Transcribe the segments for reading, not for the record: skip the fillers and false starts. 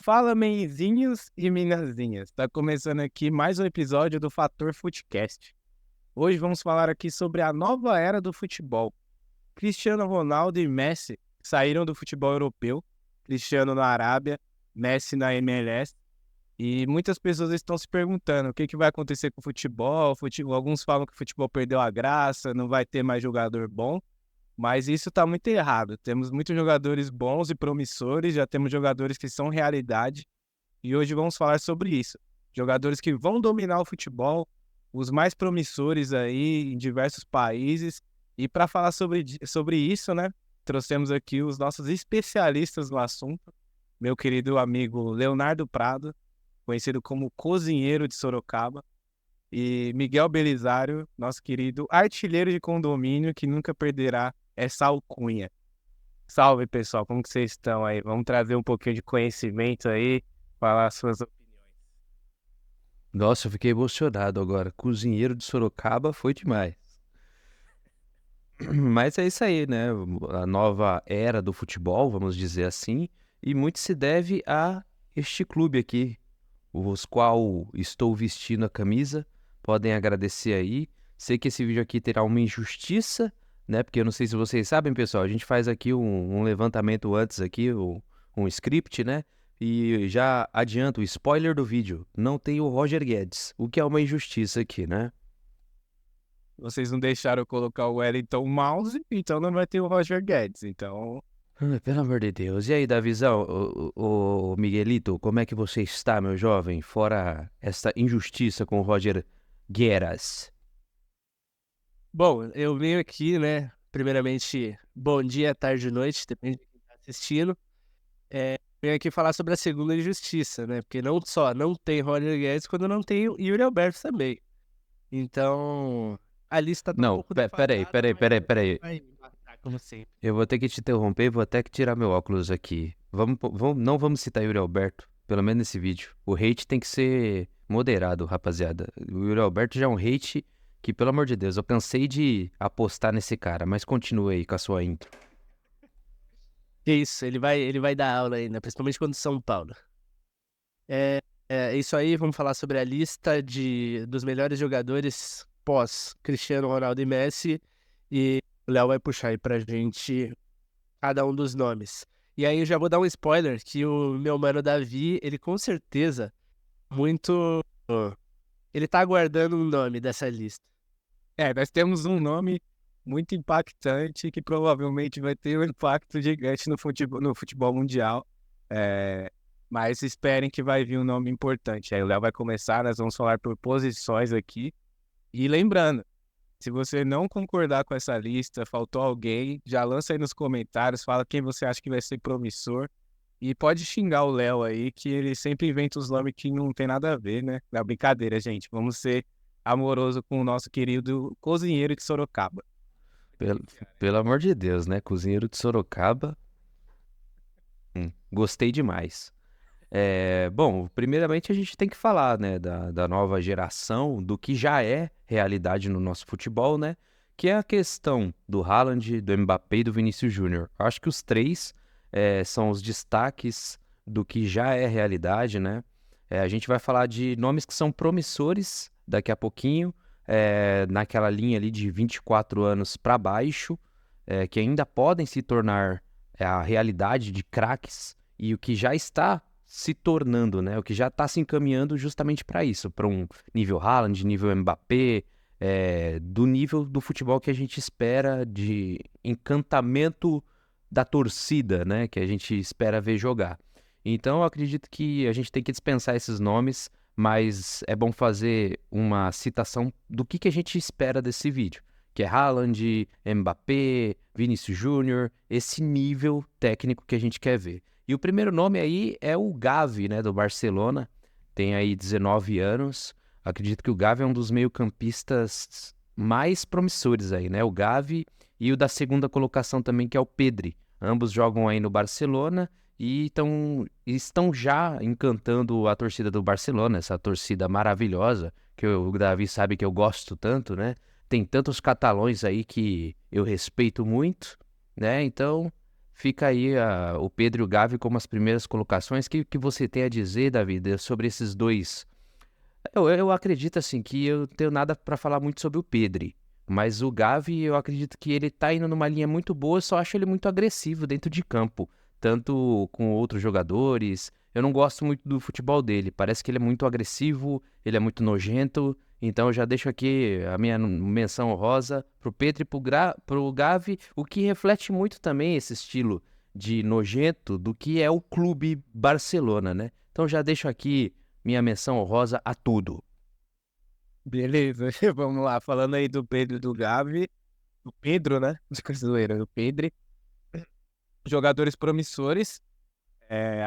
Fala, menzinhos e minazinhas. Tá começando aqui mais um episódio do Fator Futecast. Hoje vamos falar aqui sobre a nova era do futebol. Cristiano Ronaldo e Messi saíram do futebol europeu, Cristiano na Arábia, Messi na MLS, e muitas pessoas estão se perguntando o que vai acontecer com o futebol. Alguns falam que o futebol perdeu a graça, não vai ter mais jogador bom. Mas isso está muito errado. Temos muitos jogadores bons e promissores, já temos jogadores que são realidade. E hoje vamos falar sobre isso. Jogadores que vão dominar o futebol, os mais promissores aí em diversos países. E para falar sobre isso, né, trouxemos aqui os nossos especialistas no assunto. Meu querido amigo Leonardo Prado, conhecido como Cozinheiro de Sorocaba. E Miguel Belisário, nosso querido artilheiro de condomínio, que nunca perderá essa alcunha. Salve, pessoal, como que vocês estão aí? Vamos trazer um pouquinho de conhecimento aí, falar suas opiniões. Nossa, eu fiquei emocionado agora. Cozinheiro de Sorocaba foi demais. Mas é isso aí, né? A nova era do futebol, vamos dizer assim, e muito se deve a este clube aqui, os qual estou vestindo a camisa. Podem agradecer aí. Sei que esse vídeo aqui terá uma injustiça, né? Porque eu não sei se vocês sabem, pessoal, a gente faz aqui um levantamento antes aqui, um script, né? E já adianto, spoiler do vídeo, não tem o Roger Guedes, o que é uma injustiça aqui, né? Vocês não deixaram eu colocar o Wellington Mouse, então não vai ter o Roger Guedes. Então, Pelo amor de Deus. E aí, Davizão, o Miguelito, como é que você está, meu jovem? Fora esta injustiça com o Roger Guedes. Bom, eu venho aqui, né? Primeiramente, bom dia, tarde, noite, depende de quem está assistindo. Venho aqui falar sobre a segunda injustiça, né? Porque não só não tem Roger Guedes, quando não tem o Yuri Alberto também. Então, a lista tá um Não, pouco peraí. defasada, mas vai me matar, como sempre. Eu vou ter que te interromper, vou até que tirar meu óculos aqui. Não vamos citar Yuri Alberto, pelo menos nesse vídeo. O hate tem que ser moderado, rapaziada. O Yuri Alberto já é um hate que, pelo amor de Deus, eu cansei de apostar nesse cara, mas continue aí com a sua intro. Que isso, ele vai dar aula ainda, principalmente quando São Paulo. É isso aí, vamos falar sobre a lista dos melhores jogadores pós Cristiano Ronaldo e Messi. E o Léo vai puxar aí pra gente cada um dos nomes. E aí eu já vou dar um spoiler que o meu mano Davi, ele com certeza, muito... Ele tá aguardando um nome dessa lista. nós temos um nome muito impactante que provavelmente vai ter um impacto gigante no futebol mundial. Mas esperem que vai vir um nome importante. Aí o Léo vai começar, nós vamos falar por posições aqui. E lembrando, se você não concordar com essa lista, faltou alguém, já lança aí nos comentários, fala quem você acha que vai ser promissor. E pode xingar o Léo aí, que ele sempre inventa os nomes que não tem nada a ver, né? Não, brincadeira, gente. Vamos ser amoroso com o nosso querido Cozinheiro de Sorocaba. Pelo amor de Deus, né? Cozinheiro de Sorocaba. Gostei demais. Bom, primeiramente a gente tem que falar, né, da nova geração, do que já é realidade no nosso futebol, né? Que é a questão do Haaland, do Mbappé e do Vinícius Júnior. Acho que os três são os destaques do que já é realidade, né? A gente vai falar de nomes que são promissores daqui a pouquinho, naquela linha ali de 24 anos para baixo, que ainda podem se tornar a realidade de craques e o que já está se tornando, né? O que já está se encaminhando justamente para isso, para um nível Haaland, nível Mbappé, do nível do futebol que a gente espera, de encantamento da torcida, né? Que a gente espera ver jogar. Então, eu acredito que a gente tem que dispensar esses nomes, mas é bom fazer uma citação do que a gente espera desse vídeo, que é Haaland, Mbappé, Vinícius Júnior, esse nível técnico que a gente quer ver. E o primeiro nome aí é o Gavi, né, do Barcelona, tem aí 19 anos. Acredito que o Gavi é um dos meio-campistas mais promissores aí, né? O Gavi e o da segunda colocação também, que é o Pedri. Ambos jogam aí no Barcelona e estão já encantando a torcida do Barcelona, essa torcida maravilhosa, que o Davi sabe que eu gosto tanto, né? Tem tantos catalães aí que eu respeito muito, né? Então, fica aí o Pedro e o Gavi como as primeiras colocações. Que você tem a dizer, Davi, sobre esses dois? Eu acredito assim que eu não tenho nada para falar muito sobre o Pedri, mas o Gavi eu acredito que ele tá indo numa linha muito boa, eu só acho ele muito agressivo dentro de campo, tanto com outros jogadores. Eu não gosto muito do futebol dele, parece que ele é muito agressivo, ele é muito nojento, então eu já deixo aqui a minha menção honrosa pro Pedri e pro Gavi, o que reflete muito também esse estilo de nojento do que é o clube Barcelona, né? Então já deixo aqui minha menção honrosa a tudo. Beleza, vamos lá. Falando aí do Pedro e do Gavi. Do Pedro, né? De zoeira, do Pedro. Jogadores promissores.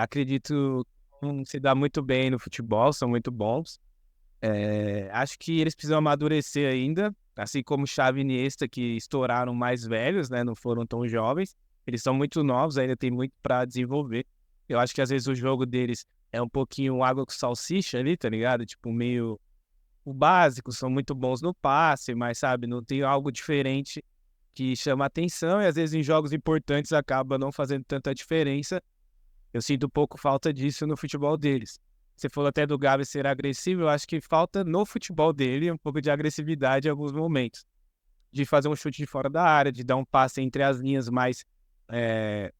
Acredito que vão se dar muito bem no futebol, são muito bons. Acho que eles precisam amadurecer ainda, assim como Xavi e Iniesta, que estouraram mais velhos, né? Não foram tão jovens. Eles são muito novos, ainda tem muito para desenvolver. Eu acho que às vezes o jogo deles é um pouquinho água com salsicha ali, tá ligado? Tipo, meio o básico, são muito bons no passe, mas sabe, não tem algo diferente que chama atenção e às vezes em jogos importantes acaba não fazendo tanta diferença. Eu sinto um pouco falta disso no futebol deles. Você falou até do Gavi ser agressivo, eu acho que falta no futebol dele um pouco de agressividade em alguns momentos. De fazer um chute de fora da área, de dar um passe entre as linhas mais é,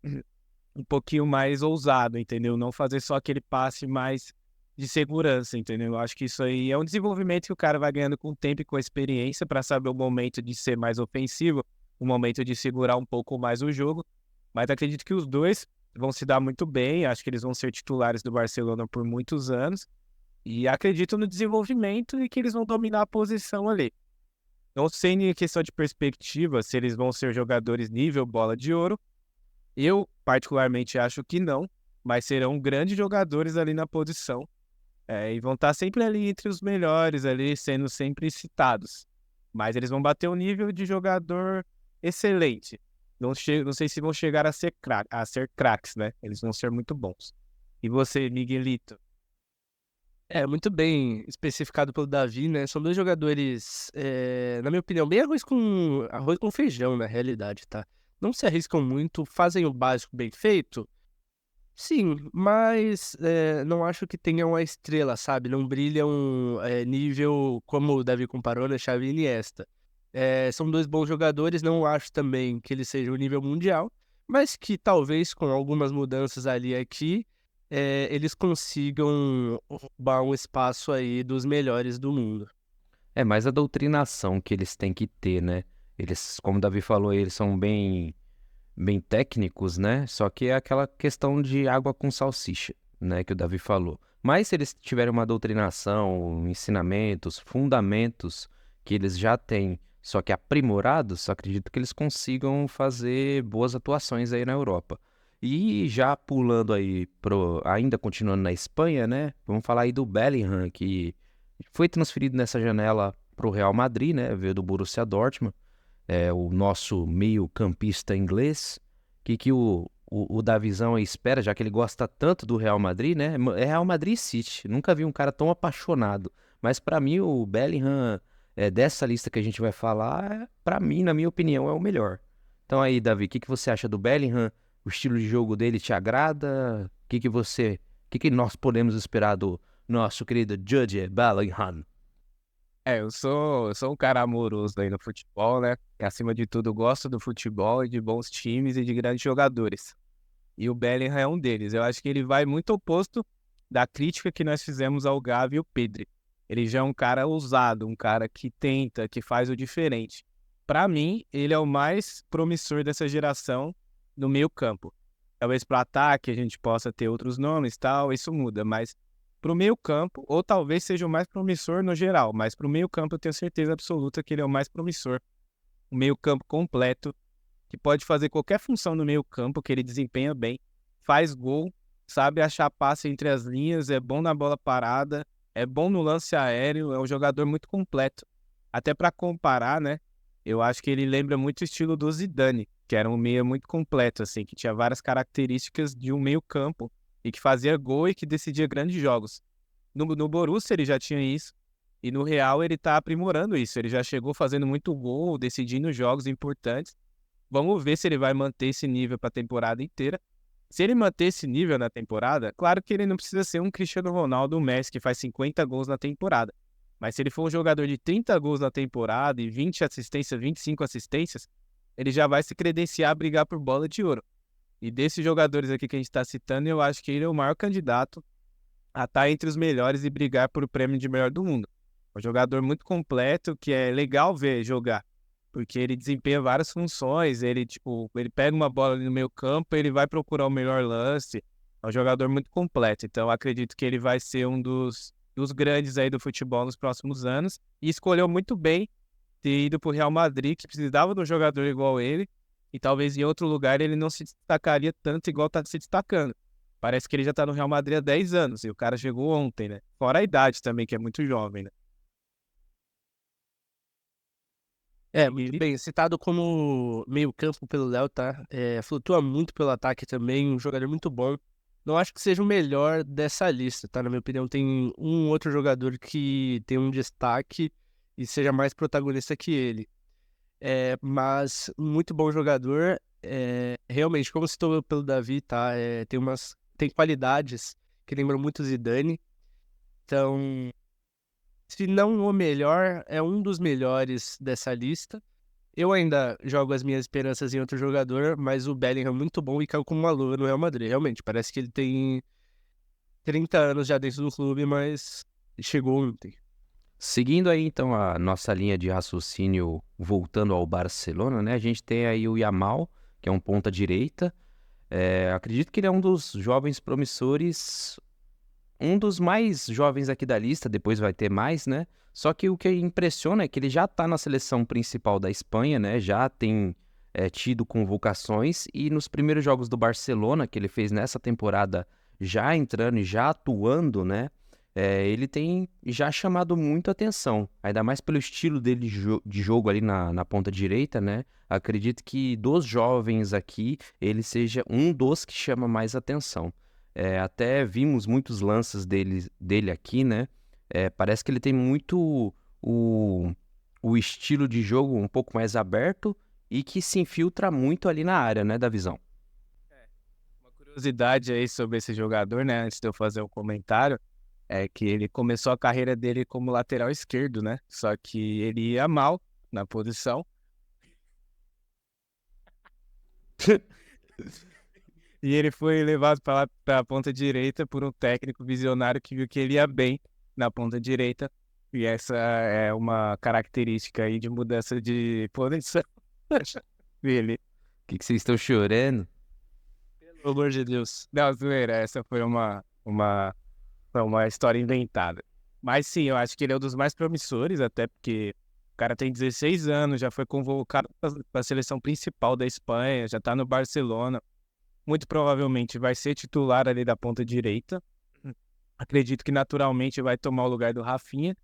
um pouquinho mais ousado, entendeu? Não fazer só aquele passe mais de segurança, entendeu? Eu acho que isso aí é um desenvolvimento que o cara vai ganhando com o tempo e com a experiência para saber o momento de ser mais ofensivo, o momento de segurar um pouco mais o jogo. Mas acredito que os dois vão se dar muito bem, acho que eles vão ser titulares do Barcelona por muitos anos e acredito no desenvolvimento e que eles vão dominar a posição ali. Não sei em questão de perspectiva se eles vão ser jogadores nível bola de ouro. Eu, particularmente, acho que não, mas serão grandes jogadores ali na posição. E vão estar sempre ali entre os melhores, ali sendo sempre citados. Mas eles vão bater um nível de jogador excelente. Não sei se vão chegar a ser craques, né? Eles vão ser muito bons. E você, Miguelito? Muito bem especificado pelo Davi, né? São dois jogadores, na minha opinião, bem arroz com feijão, na realidade, tá? Não se arriscam muito, fazem o básico bem feito, sim, mas não acho que tenham a estrela, sabe? Não brilham nível, como o Davi comparou, né? Xavi e Iniesta. São dois bons jogadores, não acho também que eles sejam nível mundial, mas que talvez com algumas mudanças ali e aqui, eles consigam roubar um espaço aí dos melhores do mundo. É mais a doutrinação que eles têm que ter, né? Eles, como o Davi falou, eles são bem técnicos, né? Só que é aquela questão de água com salsicha, né? Que o Davi falou. Mas se eles tiverem uma doutrinação, ensinamentos, fundamentos que eles já têm, só que aprimorados, acredito que eles consigam fazer boas atuações aí na Europa. E já pulando aí ainda continuando na Espanha, né? Vamos falar aí do Bellingham, que foi transferido nessa janela para o Real Madrid, né? Veio do Borussia Dortmund, o nosso meio-campista inglês. Que o Davizão aí espera, já que ele gosta tanto do Real Madrid, né? É Real Madrid e City. Nunca vi um cara tão apaixonado. Mas para mim, o Bellingham, dessa lista que a gente vai falar, para mim, na minha opinião, é o melhor. Então aí, Davi, o que você acha do Bellingham? O estilo de jogo dele te agrada? O que nós podemos esperar do nosso querido Jude Bellingham? Eu sou um cara amoroso aí no futebol, né? E, acima de tudo, gosto do futebol e de bons times e de grandes jogadores. E o Bellingham é um deles. Eu acho que ele vai muito oposto da crítica que nós fizemos ao Gavi e o Pedri. Ele já é um cara ousado, um cara que tenta, que faz o diferente. Para mim, ele é o mais promissor dessa geração no meio-campo. Talvez para o ataque a gente possa ter outros nomes e tal, isso muda, mas para o meio-campo, ou talvez seja o mais promissor no geral, mas para o meio-campo eu tenho certeza absoluta que ele é o mais promissor. Um meio-campo completo, que pode fazer qualquer função no meio-campo, que ele desempenha bem, faz gol, sabe achar passe entre as linhas, é bom na bola parada, é bom no lance aéreo, é um jogador muito completo. Até para comparar, né? Eu acho que ele lembra muito o estilo do Zidane, que era um meia muito completo, assim, que tinha várias características de um meio-campo e que fazia gol e que decidia grandes jogos. No Borussia ele já tinha isso, e no Real ele tá aprimorando isso. Ele já chegou fazendo muito gol, decidindo jogos importantes. Vamos ver se ele vai manter esse nível para a temporada inteira. Se ele manter esse nível na temporada, claro que ele não precisa ser um Cristiano Ronaldo, um Messi, que faz 50 gols na temporada. Mas se ele for um jogador de 30 gols na temporada e 20 assistências, 25 assistências, ele já vai se credenciar a brigar por bola de ouro. E desses jogadores aqui que a gente está citando, eu acho que ele é o maior candidato a estar entre os melhores e brigar por o prêmio de melhor do mundo. É um jogador muito completo, que é legal ver jogar, porque ele desempenha várias funções, ele pega uma bola ali no meio campo, ele vai procurar o melhor lance, é um jogador muito completo, então eu acredito que ele vai ser um dos grandes aí do futebol nos próximos anos, e escolheu muito bem ter ido para o Real Madrid, que precisava de um jogador igual ele, e talvez em outro lugar ele não se destacaria tanto igual está se destacando. Parece que ele já está no Real Madrid há 10 anos, e o cara chegou ontem, né? Fora a idade também, que é muito jovem, né? Muito bem, citado como meio-campo pelo Léo, tá? Flutua muito pelo ataque também, um jogador muito bom. Não acho que seja o melhor dessa lista, tá? Na minha opinião, tem um outro jogador que tem um destaque e seja mais protagonista que ele. Mas muito bom jogador. Realmente, como citou pelo Davi, tá? Tem qualidades que lembram muito o Zidane. Então, se não o melhor, é um dos melhores dessa lista. Eu ainda jogo as minhas esperanças em outro jogador, mas o Bellingham é muito bom e caiu como uma luva no Real Madrid. Realmente, parece que ele tem 30 anos já dentro do clube, mas chegou ontem. Seguindo aí, então, a nossa linha de raciocínio, voltando ao Barcelona, né? A gente tem aí o Yamal, que é um ponta-direita. Acredito que ele é um dos jovens promissores, um dos mais jovens aqui da lista, depois vai ter mais, né? Só que o que impressiona é que ele já tá na seleção principal da Espanha, né? Já tem tido convocações e nos primeiros jogos do Barcelona, que ele fez nessa temporada, já entrando e já atuando, né? Ele tem já chamado muito atenção, ainda mais pelo estilo dele de jogo ali na ponta direita, né? Acredito que dos jovens aqui, ele seja um dos que chama mais atenção. Até vimos muitos lances dele aqui, né? Parece que ele tem muito o estilo de jogo um pouco mais aberto e que se infiltra muito ali na área, né, da visão. Uma curiosidade aí sobre esse jogador, né? Antes de eu fazer um comentário, é que ele começou a carreira dele como lateral esquerdo, né? Só que ele ia mal na posição. E ele foi levado para a ponta direita por um técnico visionário que viu que ele ia bem na ponta direita. E essa é uma característica aí de mudança de posição dele. O que vocês estão chorando? Pelo amor de Deus. Não, zoeira, essa foi uma história inventada. Mas sim, eu acho que ele é um dos mais promissores, até porque o cara tem 16 anos, já foi convocado para a seleção principal da Espanha, já está no Barcelona. Muito provavelmente vai ser titular ali da ponta direita. Acredito que naturalmente vai tomar o lugar do Rafinha.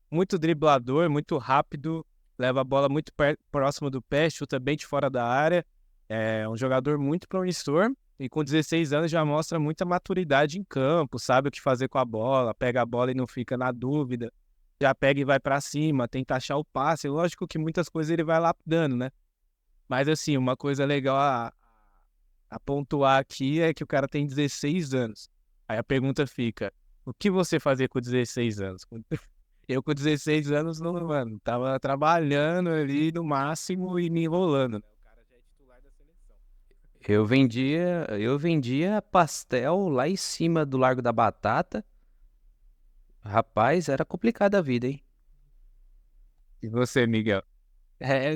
Muito driblador, muito rápido, leva a bola muito próximo do pé, chuta bem de fora da área. É um jogador muito promissor e com 16 anos já mostra muita maturidade em campo, sabe o que fazer com a bola, pega a bola e não fica na dúvida, já pega e vai pra cima, tenta achar o passe. Lógico que muitas coisas ele vai lapidando, né? Mas assim, uma coisa legal a pontuar aqui é que o cara tem 16 anos. Aí a pergunta fica, o que você fazia com 16 anos? Eu com 16 anos, não, mano, tava trabalhando ali no máximo e me enrolando, né? O cara já é titular da seleção. Eu vendia pastel lá em cima do Largo da Batata. Rapaz, era complicada a vida, hein? E você, Miguel?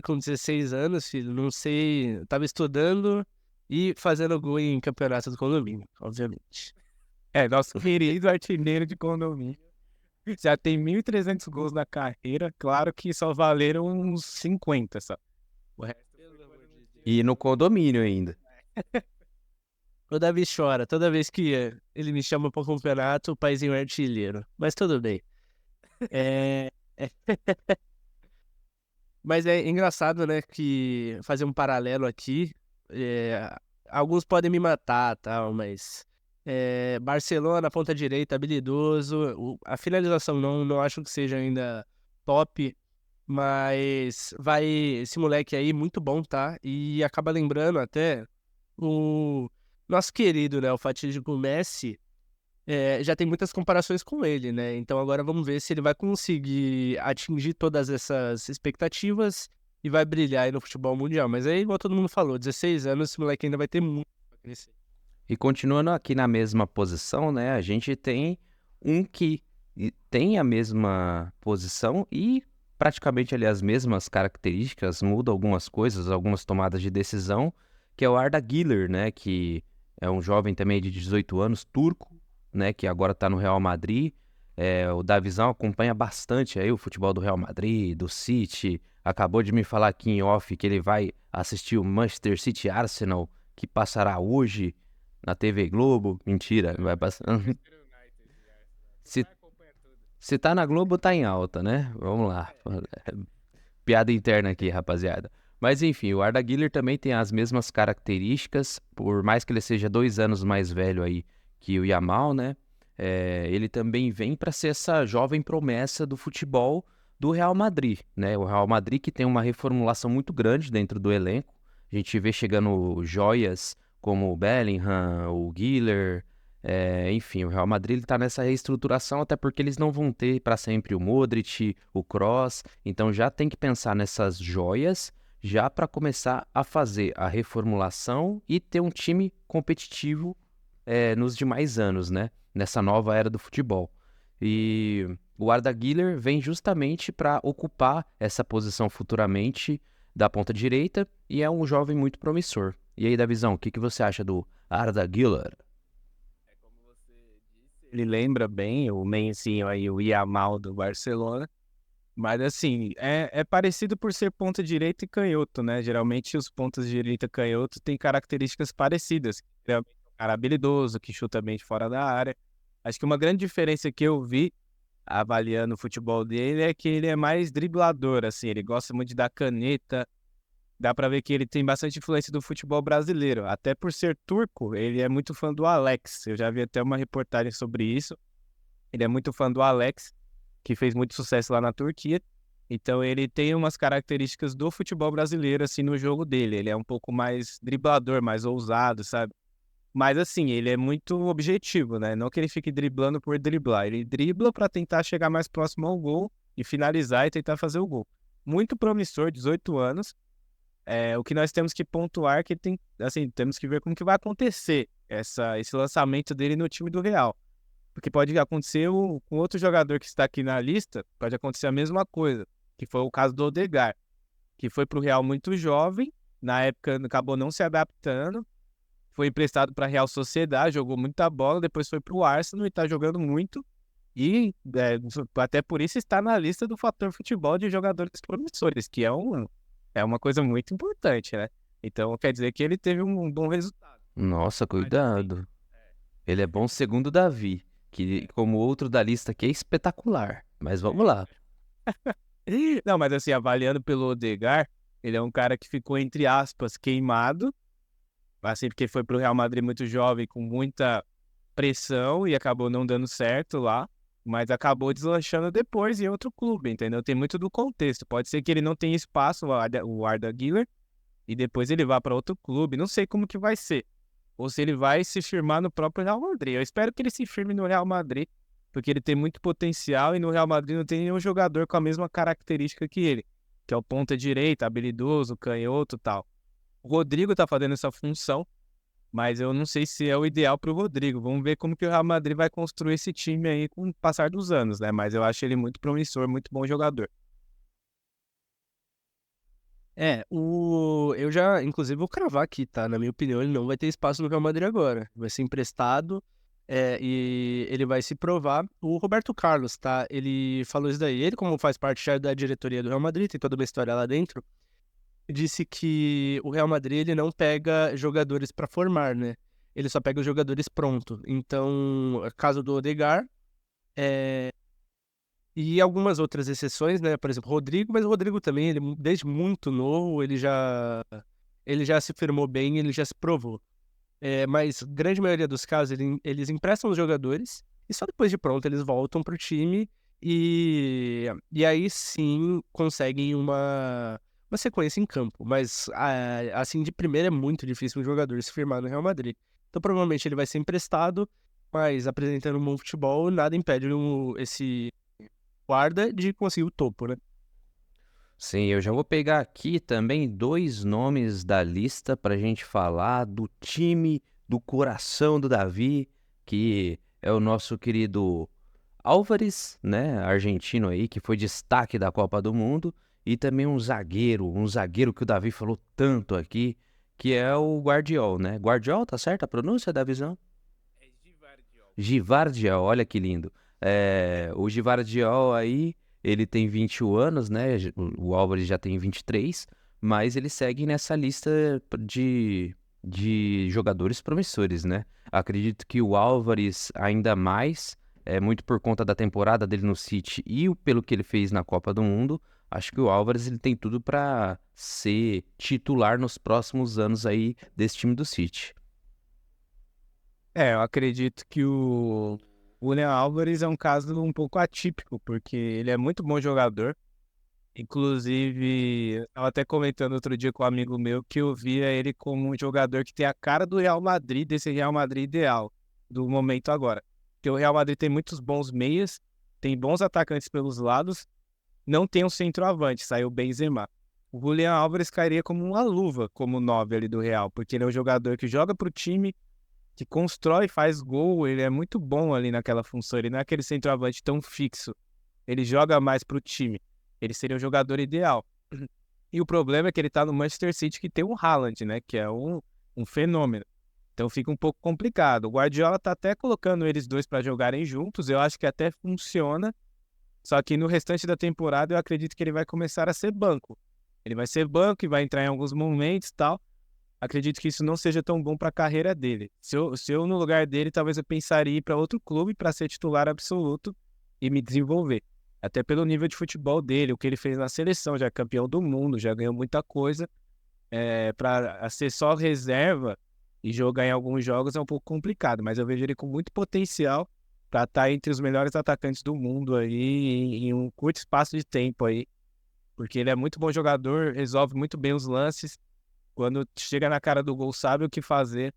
Com 16 anos, filho, não sei. Tava estudando e fazendo gol em campeonato do condomínio, obviamente. Nosso querido artilheiro de condomínio. Já tem 1.300 gols na carreira. Claro que só valeram uns 50, só. O resto E no condomínio ainda. O Davi chora toda vez que ele me chama para campeonato, o paizinho é artilheiro. Mas tudo bem. É... Mas é engraçado, né, que fazer um paralelo aqui, alguns podem me matar, tal, mas Barcelona, ponta direita, habilidoso, a finalização não acho que seja ainda top, Mas esse moleque aí, muito bom, tá? E acaba lembrando até o nosso querido, né? O fatídico Messi. Já tem muitas comparações com ele, né? Então agora vamos ver se ele vai conseguir atingir todas essas expectativas e vai brilhar aí no futebol mundial. Mas aí, igual todo mundo falou, 16 anos, esse moleque ainda vai ter muito pra crescer. E continuando aqui na mesma posição, né? A gente tem um que tem a mesma posição e praticamente ali as mesmas características, muda algumas coisas, algumas tomadas de decisão, que é o Arda Güler, né? Que é um jovem também de 18 anos, turco, né? Que agora está no Real Madrid. O Davizão acompanha bastante aí o futebol do Real Madrid, do City. Acabou de me falar aqui em off que ele vai assistir o Manchester City Arsenal, que passará hoje na TV Globo. Mentira, não vai passar. Se, se tá na Globo, tá em alta, né? Vamos lá. Piada interna aqui, rapaziada. Mas enfim, o Arda Güler também tem as mesmas características, por mais que ele seja 2 anos mais velho aí que o Yamal, né? Ele também vem para ser essa jovem promessa do futebol do Real Madrid, né? O Real Madrid que tem uma reformulação muito grande dentro do elenco. A gente vê chegando joias como o Bellingham, o Güler, enfim, o Real Madrid está nessa reestruturação, até porque eles não vão ter para sempre o Modric, o Kroos, então já tem que pensar nessas joias já para começar a fazer a reformulação e ter um time competitivo nos demais anos, né? Nessa nova era do futebol. E o Arda Güler vem justamente para ocupar essa posição futuramente da ponta direita e é um jovem muito promissor. E aí, Davizão, o que você acha do Arda Güler? Ele lembra bem o Menzinho aí, o Yamal do Barcelona. Mas assim, é parecido por ser ponta direita e canhoto, né? Geralmente os pontas direita e canhoto têm características parecidas. Geralmente é um cara habilidoso, que chuta bem de fora da área. Acho que uma grande diferença que eu vi avaliando o futebol dele é que ele é mais driblador, assim. Ele gosta muito de dar caneta. Dá pra ver que ele tem bastante influência do futebol brasileiro. Até por ser turco, ele é muito fã do Alex. Eu já vi até uma reportagem sobre isso. Ele é muito fã do Alex, que fez muito sucesso lá na Turquia. Então ele tem umas características do futebol brasileiro, assim, no jogo dele. Ele é um pouco mais driblador, mais ousado, sabe? Mas assim, ele é muito objetivo, né? Não que ele fique driblando por driblar. Ele dribla para tentar chegar mais próximo ao gol e finalizar e tentar fazer o gol. Muito promissor, 18 anos. O que nós temos que pontuar é que tem, assim, temos que ver como que vai acontecer esse lançamento dele no time do Real. Porque pode acontecer com outro jogador que está aqui na lista, pode acontecer a mesma coisa, que foi o caso do Odegaard, que foi para o Real muito jovem, na época acabou não se adaptando, foi emprestado para a Real Sociedade, jogou muita bola, depois foi para o Arsenal e está jogando muito, e até por isso está na lista do Fator Futebol de jogadores promissores, que é uma coisa muito importante, né? Então quer dizer que ele teve um bom resultado. Nossa, cuidado. Ele é bom segundo Davi, que como outro da lista aqui é espetacular. Mas vamos lá. Não, mas assim, avaliando pelo Odegaard, ele é um cara que ficou, entre aspas, queimado, assim, porque foi pro Real Madrid muito jovem, com muita pressão e acabou não dando certo lá, mas acabou deslanchando depois em outro clube, entendeu? Tem muito do contexto. Pode ser que ele não tenha espaço, o Arda Güler, e depois ele vá para outro clube. Não sei como que vai ser. Ou se ele vai se firmar no próprio Real Madrid. Eu espero que ele se firme no Real Madrid, porque ele tem muito potencial e no Real Madrid não tem nenhum jogador com a mesma característica que ele, que é o ponta direita, habilidoso, canhoto e tal. O Rodrigo tá fazendo essa função, mas eu não sei se é o ideal pro Rodrigo. Vamos ver como que o Real Madrid vai construir esse time aí com o passar dos anos, né? Mas eu acho ele muito promissor, muito bom jogador. Eu já, inclusive, vou cravar aqui, tá? Na minha opinião, ele não vai ter espaço no Real Madrid agora. Vai ser emprestado, e ele vai se provar. O Roberto Carlos, tá? Ele falou isso daí. Ele, como faz parte já da diretoria do Real Madrid, tem toda uma história lá dentro, disse que o Real Madrid, ele não pega jogadores pra formar, né? Ele só pega os jogadores pronto. Então, caso do Odegaard, e algumas outras exceções, né? Por exemplo, Rodrigo, mas o Rodrigo também, ele desde muito novo, ele já se firmou bem, ele já se provou. Mas grande maioria dos casos, eles emprestam os jogadores e só depois de pronto eles voltam pro time E aí sim conseguem uma sequência em campo. Mas assim, de primeira é muito difícil um jogador se firmar no Real Madrid. Então provavelmente ele vai ser emprestado, mas apresentando um bom futebol, nada impede esse guarda de conseguir o topo, né? Sim, eu já vou pegar aqui também 2 nomes da lista para a gente falar do time do coração do Davi, que é o nosso querido Álvares, né, argentino aí, que foi destaque da Copa do Mundo, e também um zagueiro que o Davi falou tanto aqui, que é o Guardiol, né? Guardiol, tá certo a pronúncia da visão? Givardiol, olha que lindo. O Givardiol aí, ele tem 21 anos, né? O Álvares já tem 23, mas ele segue nessa lista de jogadores promissores, né? Acredito que o Álvares ainda mais, muito por conta da temporada dele no City e pelo que ele fez na Copa do Mundo, acho que o Álvares ele tem tudo para ser titular nos próximos anos aí desse time do City. Eu acredito que o Julian Álvares é um caso um pouco atípico, porque ele é muito bom jogador. Inclusive, eu estava até comentando outro dia com um amigo meu que eu via ele como um jogador que tem a cara do Real Madrid, desse Real Madrid ideal, do momento agora. Porque o Real Madrid tem muitos bons meias, tem bons atacantes pelos lados, não tem um centroavante, saiu o Benzema. O Julian Álvares cairia como uma luva, como 9 ali do Real, porque ele é um jogador que joga pro time, que constrói, faz gol, ele é muito bom ali naquela função, ele não é aquele centroavante tão fixo, ele joga mais pro time, ele seria um jogador ideal. E o problema é que ele tá no Manchester City, que tem um Haaland, né, que é um fenômeno. Então fica um pouco complicado. O Guardiola tá até colocando eles dois para jogarem juntos, eu acho que até funciona, só que no restante da temporada eu acredito que ele vai começar a ser banco. Ele vai ser banco e vai entrar em alguns momentos e tal. Acredito que isso não seja tão bom para a carreira dele. Se eu no lugar dele, talvez eu pensaria em ir para outro clube para ser titular absoluto e me desenvolver. Até pelo nível de futebol dele, o que ele fez na seleção, já é campeão do mundo, já ganhou muita coisa. Para ser só reserva e jogar em alguns jogos é um pouco complicado, mas eu vejo ele com muito potencial para estar entre os melhores atacantes do mundo aí em um curto espaço de tempo aí, porque ele é muito bom jogador, resolve muito bem os lances. Quando chega na cara do gol, sabe o que fazer,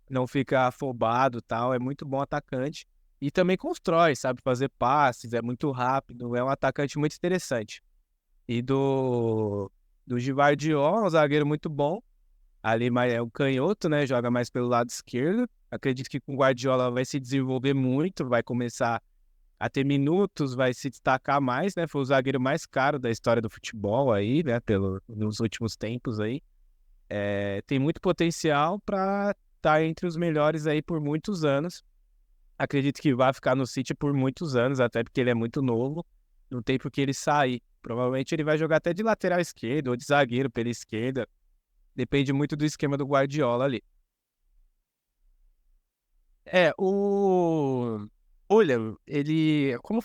não fica afobado e tal, é muito bom atacante. E também constrói, sabe fazer passes, é muito rápido, é um atacante muito interessante. E do Gvardiol, um zagueiro muito bom, ali é o canhoto, né, joga mais pelo lado esquerdo. Acredito que com o Guardiola vai se desenvolver muito, vai começar a ter minutos, vai se destacar mais, né, foi o zagueiro mais caro da história do futebol aí, né, nos últimos tempos aí. Tem muito potencial para estar entre os melhores aí por muitos anos. Acredito que vai ficar no City por muitos anos, até porque ele é muito novo. Não tem por que ele sair. Provavelmente ele vai jogar até de lateral esquerdo ou de zagueiro pela esquerda. Depende muito do esquema do Guardiola ali. O William, ele, como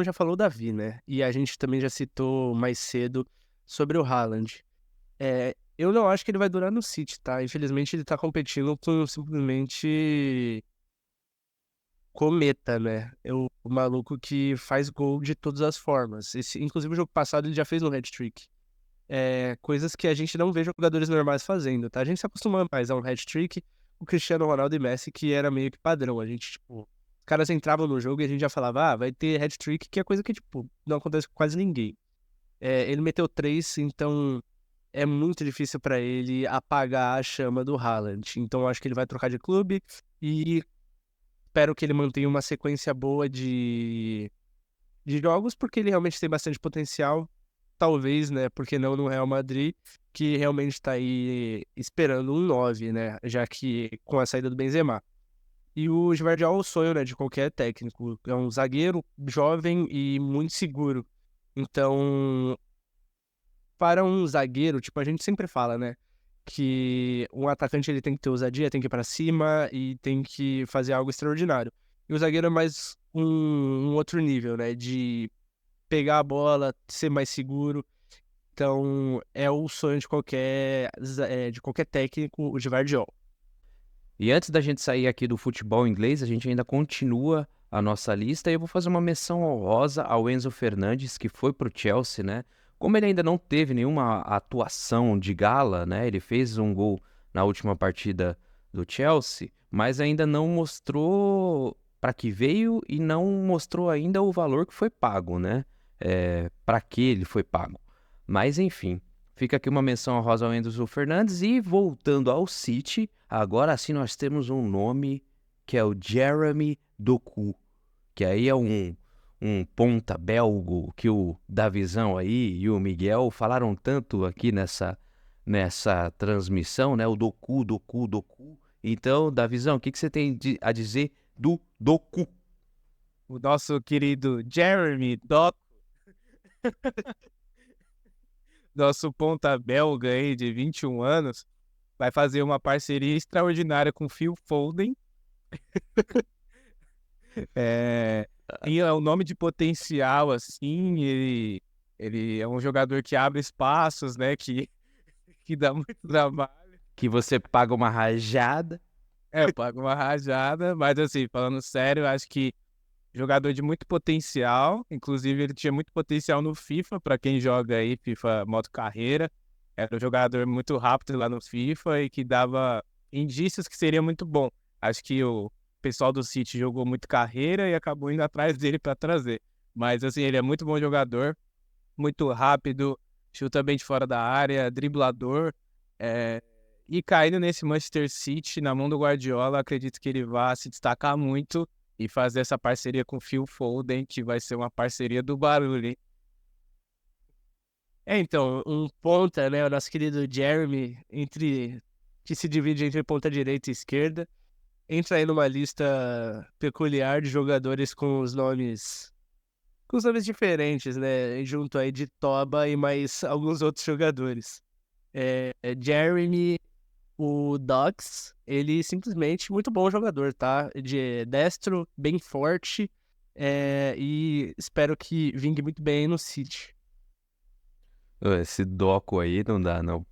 já falou o Davi, né? E a gente também já citou mais cedo sobre o Haaland. Eu não acho que ele vai durar no City, tá? Infelizmente ele tá competindo com simplesmente cometa, né? O maluco que faz gol de todas as formas. Inclusive, o jogo passado ele já fez um hat-trick. Coisas que a gente não vê jogadores normais fazendo, tá? A gente se acostuma mais a um hat-trick, o Cristiano Ronaldo e Messi, que era meio que padrão. A gente, tipo, os caras entravam no jogo e a gente já falava, vai ter hat-trick, que é coisa que, tipo, não acontece com quase ninguém. Ele meteu 3, então é muito difícil pra ele apagar a chama do Haaland. Então eu acho que ele vai trocar de clube e espero que ele mantenha uma sequência boa de jogos, porque ele realmente tem bastante potencial. Talvez, né, porque não no Real Madrid, que realmente está aí esperando um 9, né, já que com a saída do Benzema. E o Gvardiol é o sonho, né, de qualquer técnico. É um zagueiro jovem e muito seguro. Então, para um zagueiro, tipo, a gente sempre fala, né, que um atacante ele tem que ter ousadia, tem que ir pra cima e tem que fazer algo extraordinário. E o zagueiro é mais um outro nível, né, de pegar a bola, ser mais seguro. Então, é o sonho de qualquer técnico, o Gvardiol. E antes da gente sair aqui do futebol inglês, a gente ainda continua a nossa lista. E eu vou fazer uma menção honrosa ao Enzo Fernandes, que foi pro Chelsea, né? Como ele ainda não teve nenhuma atuação de gala, né? Ele fez um gol na última partida do Chelsea, mas ainda não mostrou para que veio e não mostrou ainda o valor que foi pago, né? Para que ele foi pago. Mas enfim, fica aqui uma menção honrosa ao Enzo Fernandes. E voltando ao City, agora sim nós temos um nome que é o Jeremy Doku, que aí é um ponta belgo que o Davizão aí e o Miguel falaram tanto aqui nessa transmissão, né? O Doku, Doku, Doku. Então, Davizão, o que você tem a dizer do Doku? O nosso querido Jeremy Doku, nosso ponta belga aí de 21 anos, vai fazer uma parceria extraordinária com Phil Foden. E é um nome de potencial, assim, ele é um jogador que abre espaços, né, que dá muito trabalho. Que você paga uma rajada. Paga uma rajada, mas assim, falando sério, eu acho que jogador de muito potencial, inclusive ele tinha muito potencial no FIFA, para quem joga aí FIFA modo carreira, era um jogador muito rápido lá no FIFA e que dava indícios que seria muito bom. Acho que o pessoal do City jogou muito carreira e acabou indo atrás dele para trazer. Mas assim, ele é muito bom jogador, muito rápido, chuta bem de fora da área, driblador, e caindo nesse Manchester City, na mão do Guardiola, acredito que ele vai se destacar muito e fazer essa parceria com o Phil Foden, que vai ser uma parceria do barulho, hein? Então, um ponta, né, o nosso querido Jeremy, que se divide entre ponta direita e esquerda, entra aí numa lista peculiar de jogadores com os nomes diferentes, né, junto aí de Toba e mais alguns outros jogadores. Jeremy, o Dux, ele simplesmente muito bom jogador, tá? De destro, bem forte, e espero que vingue muito bem no City. Esse Doku aí não dá, não.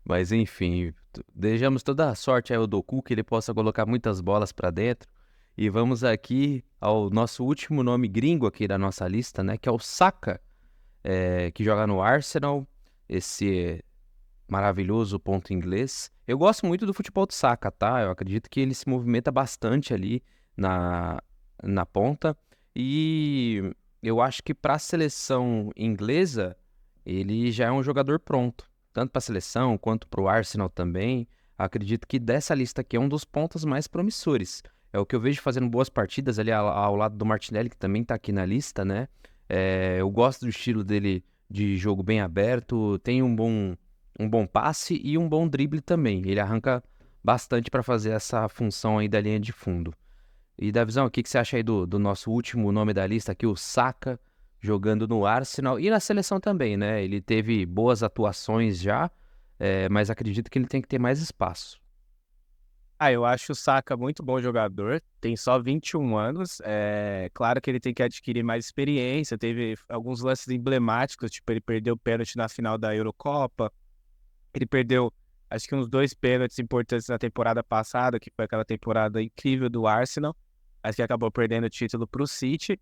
Mas enfim, desejamos toda a sorte ao Doku, que ele possa colocar muitas bolas pra dentro. E vamos aqui ao nosso último nome gringo aqui da nossa lista, né? Que é o Saka, que joga no Arsenal. Esse maravilhoso ponto inglês. Eu gosto muito do futebol do Saka, tá? Eu acredito que ele se movimenta bastante ali na ponta. E eu acho que para a seleção inglesa, ele já é um jogador pronto. Tanto para a seleção quanto para o Arsenal também. Acredito que dessa lista aqui é um dos pontos mais promissores. É o que eu vejo fazendo boas partidas ali ao lado do Martinelli, que também tá aqui na lista, né? Eu gosto do estilo dele de jogo bem aberto, tem um bom passe e um bom drible também. Ele arranca bastante para fazer essa função aí da linha de fundo. E, Davizão, o que você acha aí do nosso último nome da lista aqui, o Saka, jogando no Arsenal e na seleção também, né? Ele teve boas atuações já, mas acredito que ele tem que ter mais espaço. Eu acho o Saka muito bom jogador, tem só 21 anos, claro que ele tem que adquirir mais experiência, teve alguns lances emblemáticos, tipo, ele perdeu o pênalti na final da Eurocopa, ele perdeu, acho que uns 2 pênaltis importantes na temporada passada, que foi aquela temporada incrível do Arsenal, mas que acabou perdendo o título para o City.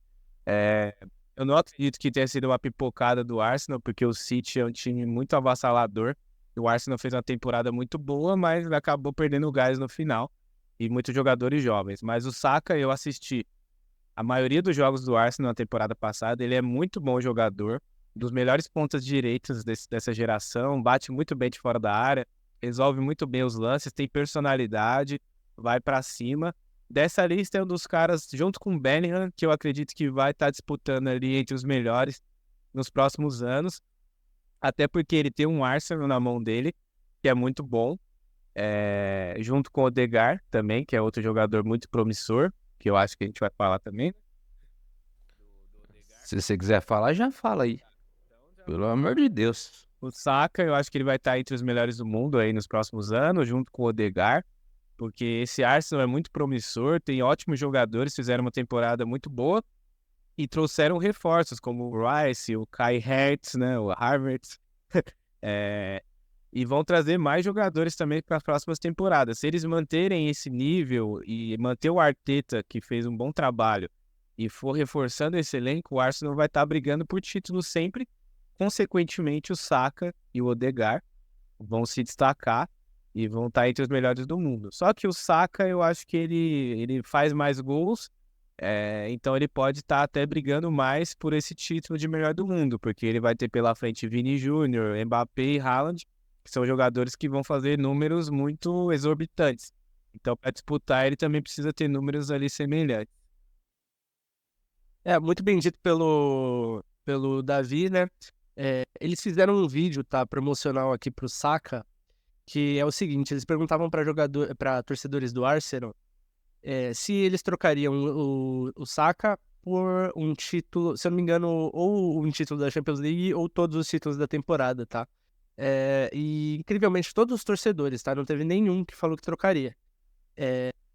Eu não acredito que tenha sido uma pipocada do Arsenal, porque o City é um time muito avassalador. O Arsenal fez uma temporada muito boa, mas acabou perdendo o gás no final. E muitos jogadores jovens. Mas o Saka, eu assisti a maioria dos jogos do Arsenal na temporada passada. Ele é muito bom jogador, dos melhores pontas direitas dessa geração. Bate muito bem de fora da área, resolve muito bem os lances, tem personalidade, vai pra cima. Dessa lista é um dos caras, junto com o Bellingham, que eu acredito que vai estar disputando ali entre os melhores nos próximos anos. Até porque ele tem um Arsenal na mão dele, que é muito bom. Junto com o Odegaard também, que é outro jogador muito promissor, que eu acho que a gente vai falar também. Se você quiser falar, já fala aí. Pelo amor de Deus. O Saka, eu acho que ele vai estar entre os melhores do mundo aí nos próximos anos, junto com o Odegaard, porque esse Arsenal é muito promissor, tem ótimos jogadores, fizeram uma temporada muito boa e trouxeram reforços como o Rice, o Kai Havertz, né, o Havertz, e vão trazer mais jogadores também para as próximas temporadas. Se eles manterem esse nível e manter o Arteta, que fez um bom trabalho, e for reforçando esse elenco, o Arsenal vai estar brigando por título sempre. Consequentemente, o Saka e o Odegaard vão se destacar e vão estar entre os melhores do mundo. Só que o Saka, eu acho que ele faz mais gols, então ele pode estar até brigando mais por esse título de melhor do mundo, porque ele vai ter pela frente Vini Júnior, Mbappé e Haaland, que são jogadores que vão fazer números muito exorbitantes. Então, para disputar, ele também precisa ter números ali semelhantes. Muito bem dito pelo Davi, né? Eles fizeram um vídeo, tá, promocional aqui pro Saka, que é o seguinte, eles perguntavam para torcedores do Arsenal se eles trocariam o Saka por um título, se eu não me engano, ou um título da Champions League ou todos os títulos da temporada, tá? E incrivelmente todos os torcedores, tá? Não teve nenhum que falou que trocaria.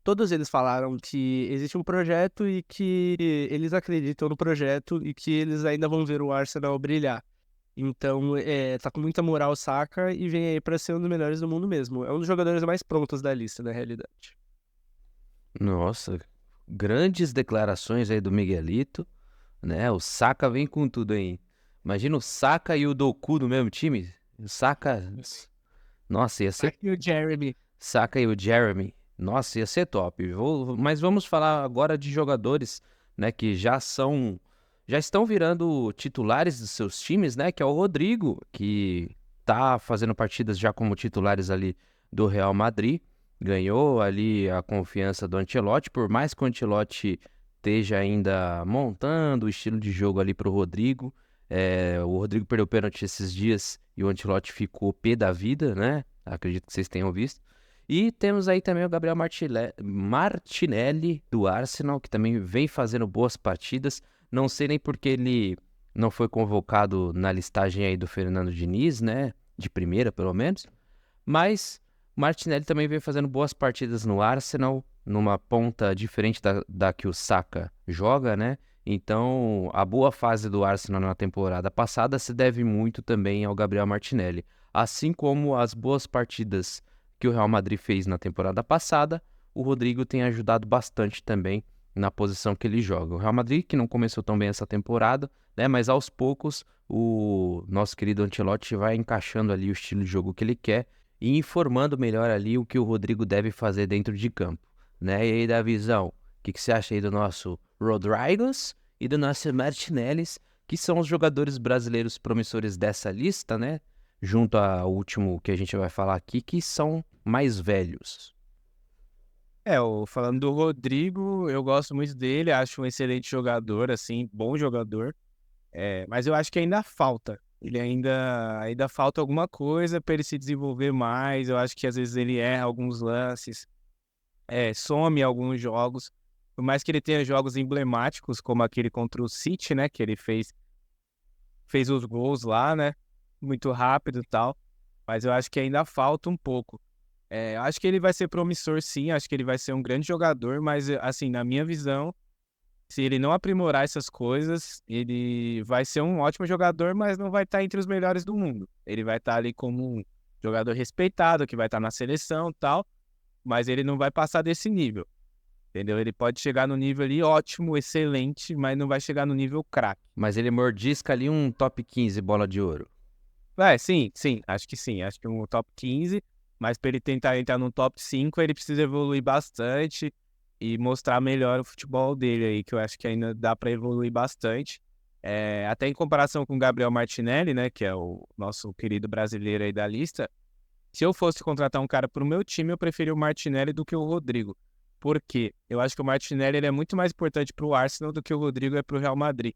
Todos eles falaram que existe um projeto e que eles acreditam no projeto e que eles ainda vão ver o Arsenal brilhar. Então, tá com muita moral o Saka e vem aí pra ser um dos melhores do mundo mesmo. É um dos jogadores mais prontos da lista, na realidade. Nossa, grandes declarações aí do Miguelito, né? O Saka vem com tudo aí. Imagina o Saka e o Doku no mesmo time. O Saka, nossa, ia ser Aqui o Jeremy. Saka e o Jeremy. Nossa, ia ser top. Mas vamos falar agora de jogadores, né, que já estão virando titulares dos seus times, né, que é o Rodrigo, que tá fazendo partidas já como titulares ali do Real Madrid. Ganhou ali a confiança do Ancelotti, por mais que o Ancelotti esteja ainda montando o estilo de jogo ali pro Rodrigo. O Rodrigo perdeu o pênalti esses dias e o Ancelotti ficou pé da vida, né? Acredito que vocês tenham visto. E temos aí também o Gabriel Martinelli, do Arsenal, que também vem fazendo boas partidas. Não sei nem porque ele não foi convocado na listagem aí do Fernando Diniz, né? De primeira, pelo menos. Mas o Martinelli também vem fazendo boas partidas no Arsenal, numa ponta diferente da que o Saka joga, né? Então, a boa fase do Arsenal na temporada passada se deve muito também ao Gabriel Martinelli. Assim como as boas partidas que o Real Madrid fez na temporada passada, o Rodrigo tem ajudado bastante também na posição que ele joga. O Real Madrid, que não começou tão bem essa temporada, né, mas aos poucos o nosso querido Ancelotti vai encaixando ali o estilo de jogo que ele quer e informando melhor ali o que o Rodrigo deve fazer dentro de campo, né? E aí, Davizão, o que você acha aí do nosso Rodrigos e do nosso Martinelli, que são os jogadores brasileiros promissores dessa lista, né? Junto ao último que a gente vai falar aqui, que são mais velhos. Falando do Rodrigo, eu gosto muito dele, acho um excelente jogador, assim, bom jogador, mas eu acho que ainda falta. Ele ainda falta alguma coisa para ele se desenvolver mais. Eu acho que às vezes ele erra alguns lances, some alguns jogos. Por mais que ele tenha jogos emblemáticos, como aquele contra o City, né, que ele fez os gols lá, né, muito rápido e tal, mas eu acho que ainda falta um pouco. Eu acho que ele vai ser promissor, sim, acho que ele vai ser um grande jogador, mas, assim, na minha visão, se ele não aprimorar essas coisas, ele vai ser um ótimo jogador, mas não vai estar entre os melhores do mundo. Ele vai estar ali como um jogador respeitado, que vai estar na seleção e tal, mas ele não vai passar desse nível, entendeu? Ele pode chegar no nível ali ótimo, excelente, mas não vai chegar no nível craque. Mas ele mordisca ali um top 15 bola de ouro. Sim, acho que sim. Acho que um top 15, mas para ele tentar entrar no top 5, ele precisa evoluir bastante e mostrar melhor o futebol dele aí, que eu acho que ainda dá para evoluir bastante. Até em comparação com o Gabriel Martinelli, né, que é o nosso querido brasileiro aí da lista, se eu fosse contratar um cara para o meu time, eu preferia o Martinelli do que o Rodrigo. Por quê? Eu acho que o Martinelli ele é muito mais importante para o Arsenal do que o Rodrigo é para o Real Madrid.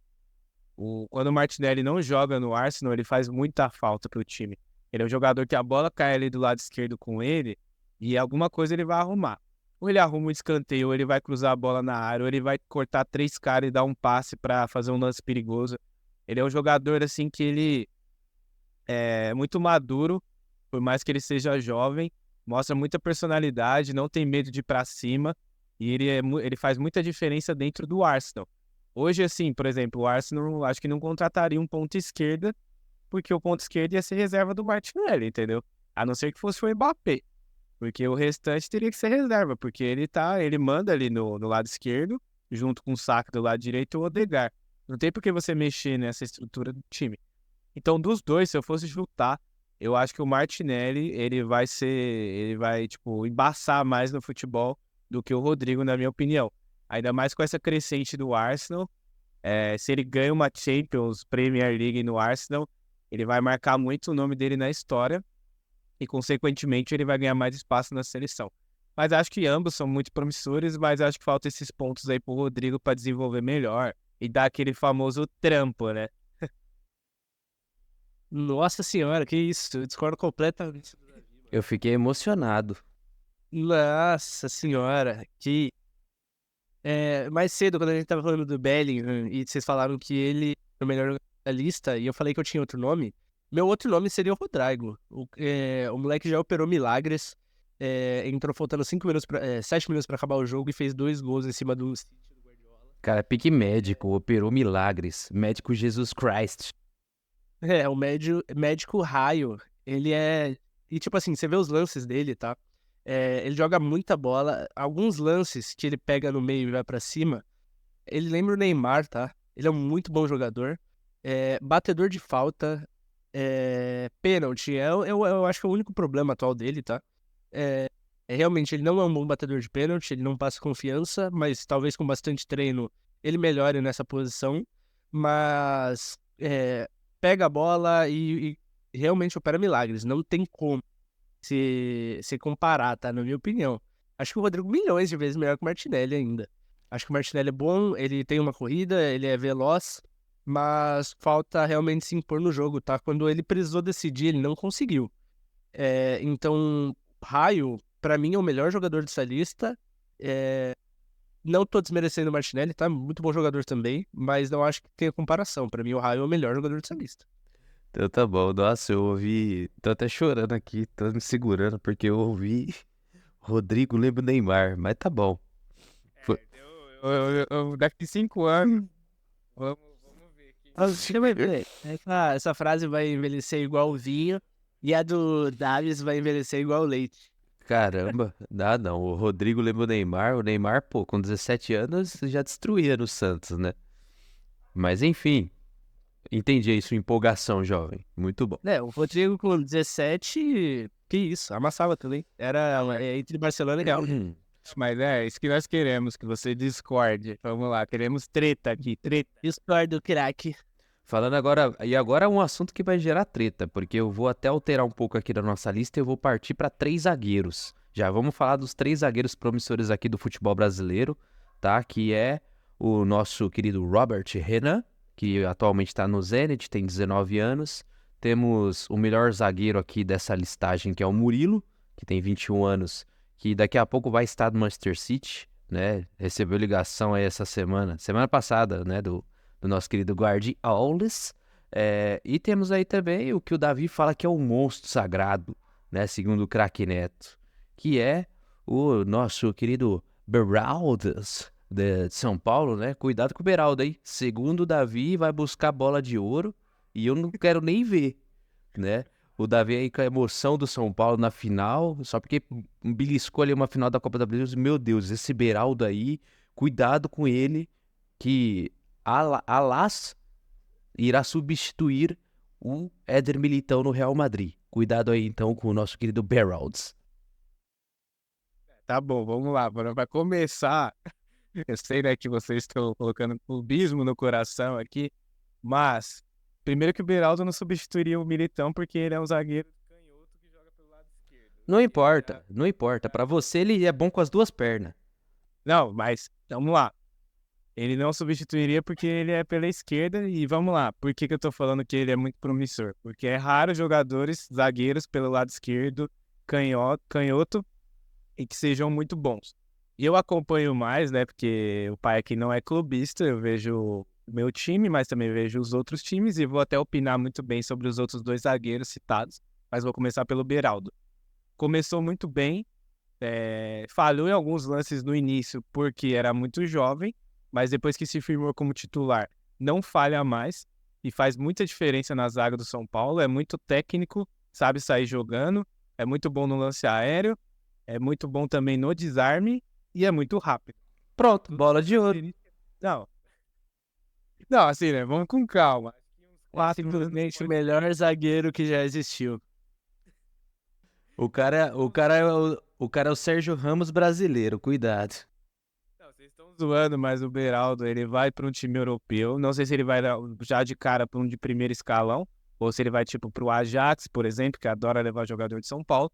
Quando o Martinelli não joga no Arsenal, ele faz muita falta pro time. Ele é um jogador que a bola cai ali do lado esquerdo com ele e alguma coisa ele vai arrumar. Ou ele arruma um escanteio, ou ele vai cruzar a bola na área, ou ele vai cortar 3 caras e dar um passe para fazer um lance perigoso. Ele é um jogador assim que ele é muito maduro, por mais que ele seja jovem, mostra muita personalidade, não tem medo de ir pra cima e ele faz muita diferença dentro do Arsenal. Hoje, assim, por exemplo, o Arsenal acho que não contrataria um ponta esquerda, porque o ponta esquerda ia ser reserva do Martinelli, entendeu? A não ser que fosse o Mbappé, porque o restante teria que ser reserva, porque ele manda ali no lado esquerdo, junto com o Saka do lado direito e o Odegaard. Não tem por que você mexer nessa estrutura do time. Então, dos dois, se eu fosse chutar, eu acho que o Martinelli, ele vai, tipo, embaçar mais no futebol do que o Rodrigo, na minha opinião. Ainda mais com essa crescente do Arsenal. Se ele ganha uma Champions, Premier League no Arsenal, ele vai marcar muito o nome dele na história e, consequentemente, ele vai ganhar mais espaço na seleção. Mas acho que ambos são muito promissores, mas acho que falta esses pontos aí pro Rodrigo para desenvolver melhor e dar aquele famoso trampo, né? Nossa senhora, que isso? Eu discordo completamente do Davi, mano. Eu fiquei emocionado. Nossa senhora, que... mais cedo, quando a gente tava falando do Bellingham e vocês falaram que ele é o melhor jogador da lista e eu falei que eu tinha outro nome, meu outro nome seria o Rodrigo. O moleque já operou milagres, entrou faltando 7 minutos pra acabar o jogo e fez 2 gols em cima do City do Guardiola. Cara, pique médico, operou milagres. Médico Jesus Christ. O médico raio, ele é... E tipo assim, você vê os lances dele, tá? Ele joga muita bola. Alguns lances que ele pega no meio e vai pra cima, ele lembra o Neymar, tá? Ele é um muito bom jogador. Batedor de falta, pênalti. Eu acho que é o único problema atual dele, tá? Realmente, ele não é um bom batedor de pênalti, ele não passa confiança, mas talvez com bastante treino ele melhore nessa posição. Mas pega a bola e realmente opera milagres. Não tem como se comparar, tá? Na minha opinião. Acho que o Rodrigo milhões de vezes melhor que o Martinelli ainda. Acho que o Martinelli é bom, ele tem uma corrida, ele é veloz, mas falta realmente se impor no jogo, tá? Quando ele precisou decidir, ele não conseguiu. Então, Raio, pra mim, é o melhor jogador dessa lista. Não tô desmerecendo o Martinelli, tá? Muito bom jogador também, mas não acho que tenha comparação. Pra mim, o Raio é o melhor jogador dessa lista. Então tá bom. Nossa, eu ouvi. Tô até chorando aqui, tô me segurando, porque eu ouvi Rodrigo lembra o Neymar, mas tá bom. Foi- Daqui 5 anos, vamos ver aqui. Você vai ver. Essa frase vai envelhecer igual o vinho e a do Davis vai envelhecer igual o leite. Caramba, dá não. O Rodrigo lembra o Neymar. O Neymar, pô, com 17 anos já destruía no Santos, né? Mas enfim, entendi aí sua empolgação, jovem. Muito bom. O Rodrigo com 17, que isso, amassava também. Era entre Barcelona e Real. Mas isso que nós queremos, que você discorde. Vamos lá, queremos treta aqui, treta. Discordo, craque. Falando agora, e agora é um assunto que vai gerar treta, porque eu vou até alterar um pouco aqui da nossa lista e eu vou partir para 3 zagueiros. Já vamos falar dos 3 zagueiros promissores aqui do futebol brasileiro, tá? Que é o nosso querido Robert Renan, que atualmente está no Zenit, tem 19 anos. Temos o melhor zagueiro aqui dessa listagem, que é o Murilo, que tem 21 anos, que daqui a pouco vai estar no Manchester City, né? Recebeu ligação aí essa semana passada, né? Do nosso querido Guardiolas. E temos aí também o que o Davi fala que é o monstro sagrado, né? Segundo o craque Neto, que é o nosso querido Beraldes de São Paulo, né? Cuidado com o Beraldo aí. Segundo o Davi, vai buscar bola de ouro e eu não quero nem ver, né? O Davi aí com a emoção do São Paulo na final, só porque beliscou ali uma final da Copa do Brasil. Meu Deus, esse Beraldo aí, cuidado com ele, que Alas irá substituir o Éder Militão no Real Madrid. Cuidado aí então com o nosso querido Beraldes. Tá bom, vamos lá. Para começar, eu sei, né, que vocês estão colocando clubismo no coração aqui, mas primeiro que o Beraldo não substituiria o Militão porque ele é um zagueiro canhoto que joga pelo lado esquerdo. Não importa, não importa. Pra você ele é bom com as 2 pernas. Não, mas vamos lá. Ele não substituiria porque ele é pela esquerda e vamos lá. Por que eu tô falando que ele é muito promissor? Porque é raro jogadores, zagueiros pelo lado esquerdo, canhoto, e que sejam muito bons. E eu acompanho mais, né, porque o pai aqui não é clubista, eu vejo o meu time, mas também vejo os outros times e vou até opinar muito bem sobre os outros 2 zagueiros citados, mas vou começar pelo Beraldo. Começou muito bem, falhou em alguns lances no início porque era muito jovem, mas depois que se firmou como titular, não falha mais e faz muita diferença na zaga do São Paulo. É muito técnico, sabe sair jogando, é muito bom no lance aéreo, é muito bom também no desarme e é muito rápido. Pronto, bola de ouro. Não. Não, assim, né? Vamos com calma. Simplesmente o melhor zagueiro que já existiu. O cara é o Sérgio Ramos brasileiro, cuidado. Não, vocês estão zoando, mas o Beraldo, ele vai para um time europeu. Não sei se ele vai já de cara para um de primeiro escalão, ou se ele vai, tipo, para o Ajax, por exemplo, que adora levar jogador de São Paulo.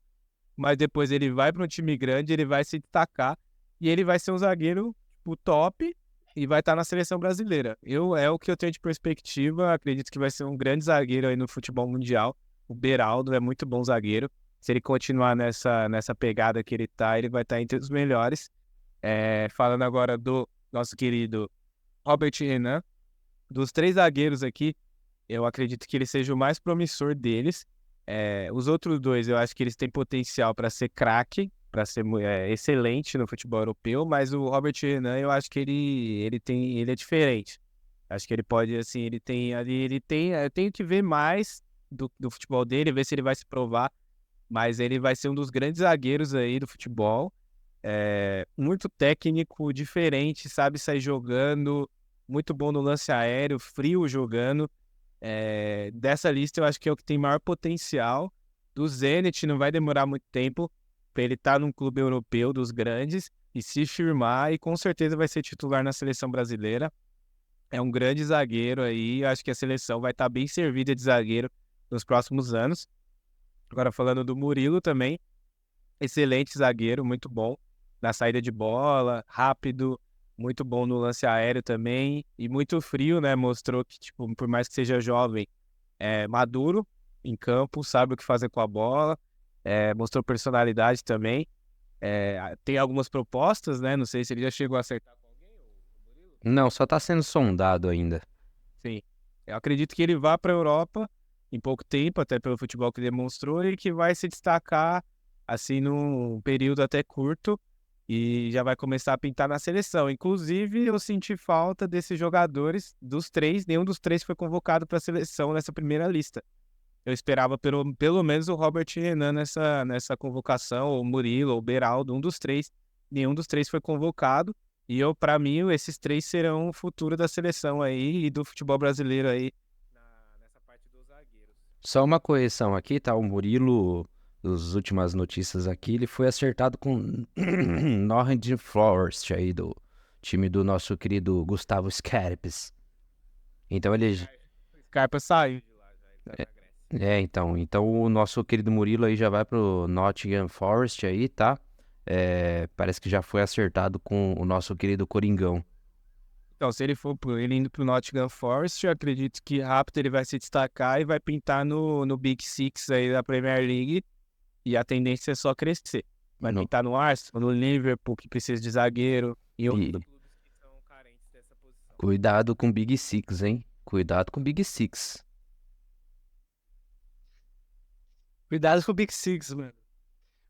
Mas depois ele vai para um time grande, ele vai se destacar e ele vai ser um zagueiro, tipo, top e vai estar na seleção brasileira. É o que eu tenho de perspectiva. Acredito que vai ser um grande zagueiro aí no futebol mundial. O Beraldo é muito bom zagueiro. Se ele continuar nessa pegada que ele tá, ele vai estar entre os melhores. Falando agora do nosso querido Robert Renan, dos 3 zagueiros aqui, eu acredito que ele seja o mais promissor deles. Os outros 2, eu acho que eles têm potencial para ser craque, para ser excelente no futebol europeu, mas o Robert Renan, eu acho que ele é diferente. Acho que ele pode, assim, eu tenho que ver mais do futebol dele, ver se ele vai se provar, mas ele vai ser um dos grandes zagueiros aí do futebol. Muito técnico, diferente, sabe sair jogando, muito bom no lance aéreo, frio jogando. Dessa lista eu acho que é o que tem maior potencial. Do Zenit não vai demorar muito tempo para ele estar num clube europeu dos grandes e se firmar, e com certeza vai ser titular na seleção brasileira. É um grande zagueiro aí, eu acho que a seleção vai estar bem servida de zagueiro nos próximos anos. Agora falando do Murilo também, excelente zagueiro, muito bom na saída de bola, rápido, muito bom no lance aéreo também e muito frio, né? Mostrou que, tipo, por mais que seja jovem, é maduro em campo, sabe o que fazer com a bola, mostrou personalidade também. Tem algumas propostas, né? Não sei se ele já chegou a acertar com alguém, o Murilo. Não, só tá sendo sondado ainda. Sim. Eu acredito que ele vá para a Europa em pouco tempo, até pelo futebol que demonstrou, e que vai se destacar assim num período até curto e já vai começar a pintar na seleção. Inclusive, eu senti falta desses jogadores, dos 3, nenhum dos 3 foi convocado para a seleção nessa primeira lista. Eu esperava pelo menos o Robert Renan nessa convocação, ou o Murilo, ou o Beraldo, um dos 3. Nenhum dos 3 foi convocado. E para mim, esses 3 serão o futuro da seleção aí e do futebol brasileiro aí nessa parte dos zagueiros. Só uma correção aqui, tá? O Murilo, as últimas notícias aqui, ele foi acertado com Nottingham Forest aí do time do nosso querido Gustavo Scarpes. Então ele O Scarpa saiu de lá, já ele tá na Grécia. então o nosso querido Murilo aí já vai pro Nottingham Forest aí, tá? Parece que já foi acertado com o nosso querido Coringão. Então, se ele for ele indo pro Nottingham Forest, eu acredito que rápido ele vai se destacar e vai pintar no Big Six aí da Premier League. E a tendência é só crescer. Vai No- pintar no Arsenal, no Liverpool, que precisa de zagueiro, e outros E clubes que são carentes dessa posição. cuidado com Big Six, hein? Cuidado com Big Six. Cuidado com o Big Six, mano.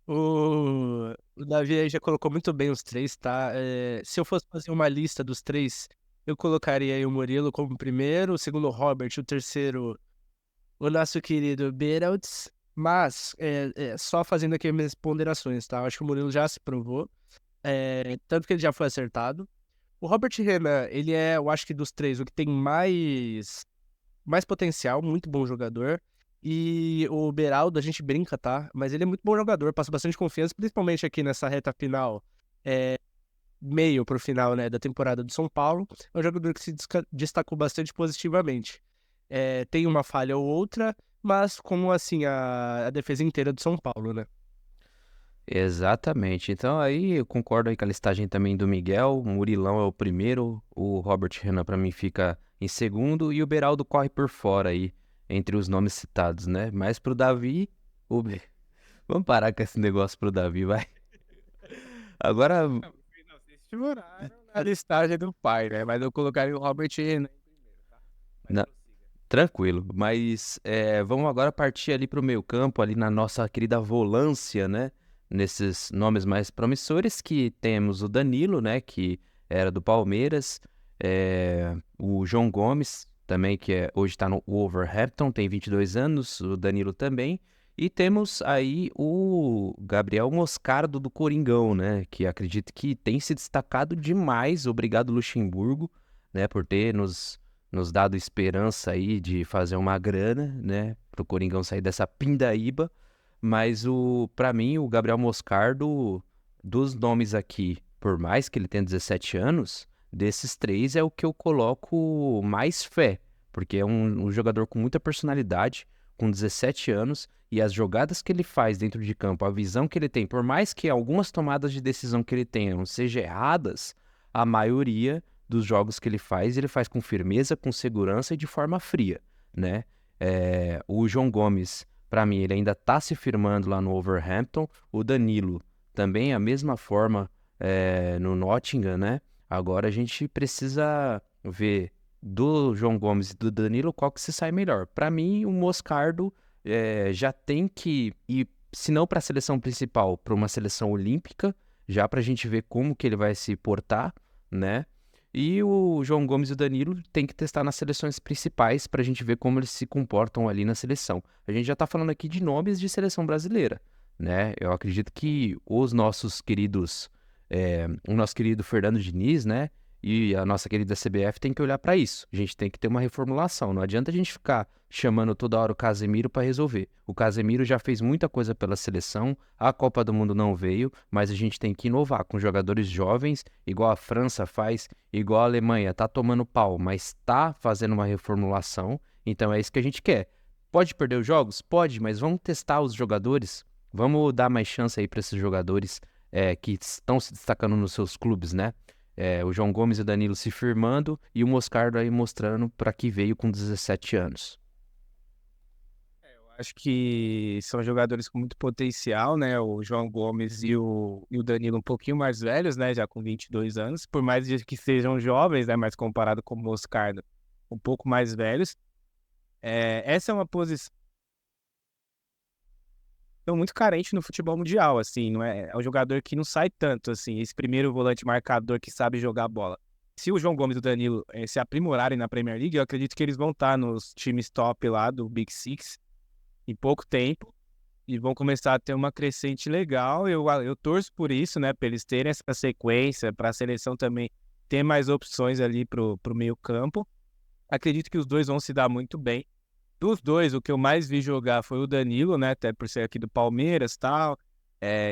O Davi aí já colocou muito bem os 3, tá? Se eu fosse fazer uma lista dos 3, eu colocaria aí o Murilo como primeiro, o segundo o Robert, o terceiro o nosso querido Beralds, mas só fazendo aqui minhas ponderações, tá? Eu acho que o Murilo já se provou, tanto que ele já foi acertado. O Robert Renan, ele eu acho que dos 3, o que tem mais potencial, muito bom jogador. E o Beraldo, a gente brinca, tá? Mas ele é muito bom jogador, passa bastante confiança, principalmente aqui nessa reta final, meio pro final, né, da temporada do São Paulo. É um jogador que se destacou bastante positivamente. Tem uma falha ou outra, mas como assim, a defesa inteira do São Paulo, né? Exatamente. Então aí eu concordo aí com a listagem também do Miguel. O Murilão é o primeiro, o Robert Renan pra mim fica em segundo e o Beraldo corre por fora aí entre os nomes citados, né? Mas pro Davi, vamos parar com esse negócio pro Davi, vai. Agora, Não, vocês choraram na listagem do pai, né? Mas eu colocaria o Robert Renan em primeiro, tá? Mas Não. prossiga. tranquilo, mas vamos agora partir ali pro meio campo, ali na nossa querida volância, né? Nesses nomes mais promissores que temos o Danilo, né? Que era do Palmeiras, o João Gomes também, que hoje está no Wolverhampton, tem 22 anos, o Danilo também. E temos aí o Gabriel Moscardo do Coringão, né? Que acredito que tem se destacado demais, obrigado Luxemburgo. né, por ter nos dado esperança aí de fazer uma grana, né, pro Coringão sair dessa pindaíba. Mas para mim, o Gabriel Moscardo, dos nomes aqui, por mais que ele tenha 17 anos, desses três é o que eu coloco mais fé, porque é um jogador com muita personalidade, com 17 anos, e as jogadas que ele faz dentro de campo, a visão que ele tem, por mais que algumas tomadas de decisão que ele tenha sejam erradas, a maioria dos jogos que ele faz com firmeza, com segurança e de forma fria, né? O João Gomes, para mim, ele ainda está se firmando lá no Wolverhampton. O Danilo também a mesma forma no Nottingham, né? Agora a gente precisa ver do João Gomes e do Danilo qual que se sai melhor. Para mim, o Moscardo já tem que ir, se não para a seleção principal, para uma seleção olímpica, já para a gente ver como que ele vai se portar, né? E o João Gomes e o Danilo tem que testar nas seleções principais para a gente ver como eles se comportam ali na seleção. A gente já está falando aqui de nomes de seleção brasileira, né? Eu acredito que os nossos queridos, o nosso querido Fernando Diniz, né? E a nossa querida CBF tem que olhar para isso. A gente tem que ter uma reformulação. Não adianta a gente ficar chamando toda hora o Casemiro para resolver. O Casemiro já fez muita coisa pela seleção, a Copa do Mundo não veio, mas a gente tem que inovar com jogadores jovens, igual a França faz, igual a Alemanha. Tá tomando pau, mas tá fazendo uma reformulação. Então é isso que a gente quer. Pode perder os jogos? Pode, mas vamos testar os jogadores. Vamos dar mais chance aí para esses jogadores que estão se destacando nos seus clubes, né? O João Gomes e o Danilo se firmando e o Moscardo aí mostrando para que veio com 17 anos. Acho que são jogadores com muito potencial, né? O João Gomes e o Danilo um pouquinho mais velhos, né? Já com 22 anos. Por mais que sejam jovens, né? Mas comparado com o Moscardo, um pouco mais velhos. Essa é uma posição muito carente no futebol mundial, assim. Não é um jogador que não sai tanto, assim. Esse primeiro volante marcador que sabe jogar bola. Se o João Gomes e o Danilo se aprimorarem na Premier League, eu acredito que eles vão estar nos times top lá do Big Six em pouco tempo e vão começar a ter uma crescente legal. Eu torço por isso, né? Para eles terem essa sequência, para a seleção também ter mais opções ali pro meio campo. Acredito que os dois vão se dar muito bem. Dos dois, o que eu mais vi jogar foi o Danilo, né? Até por ser aqui do Palmeiras e tal.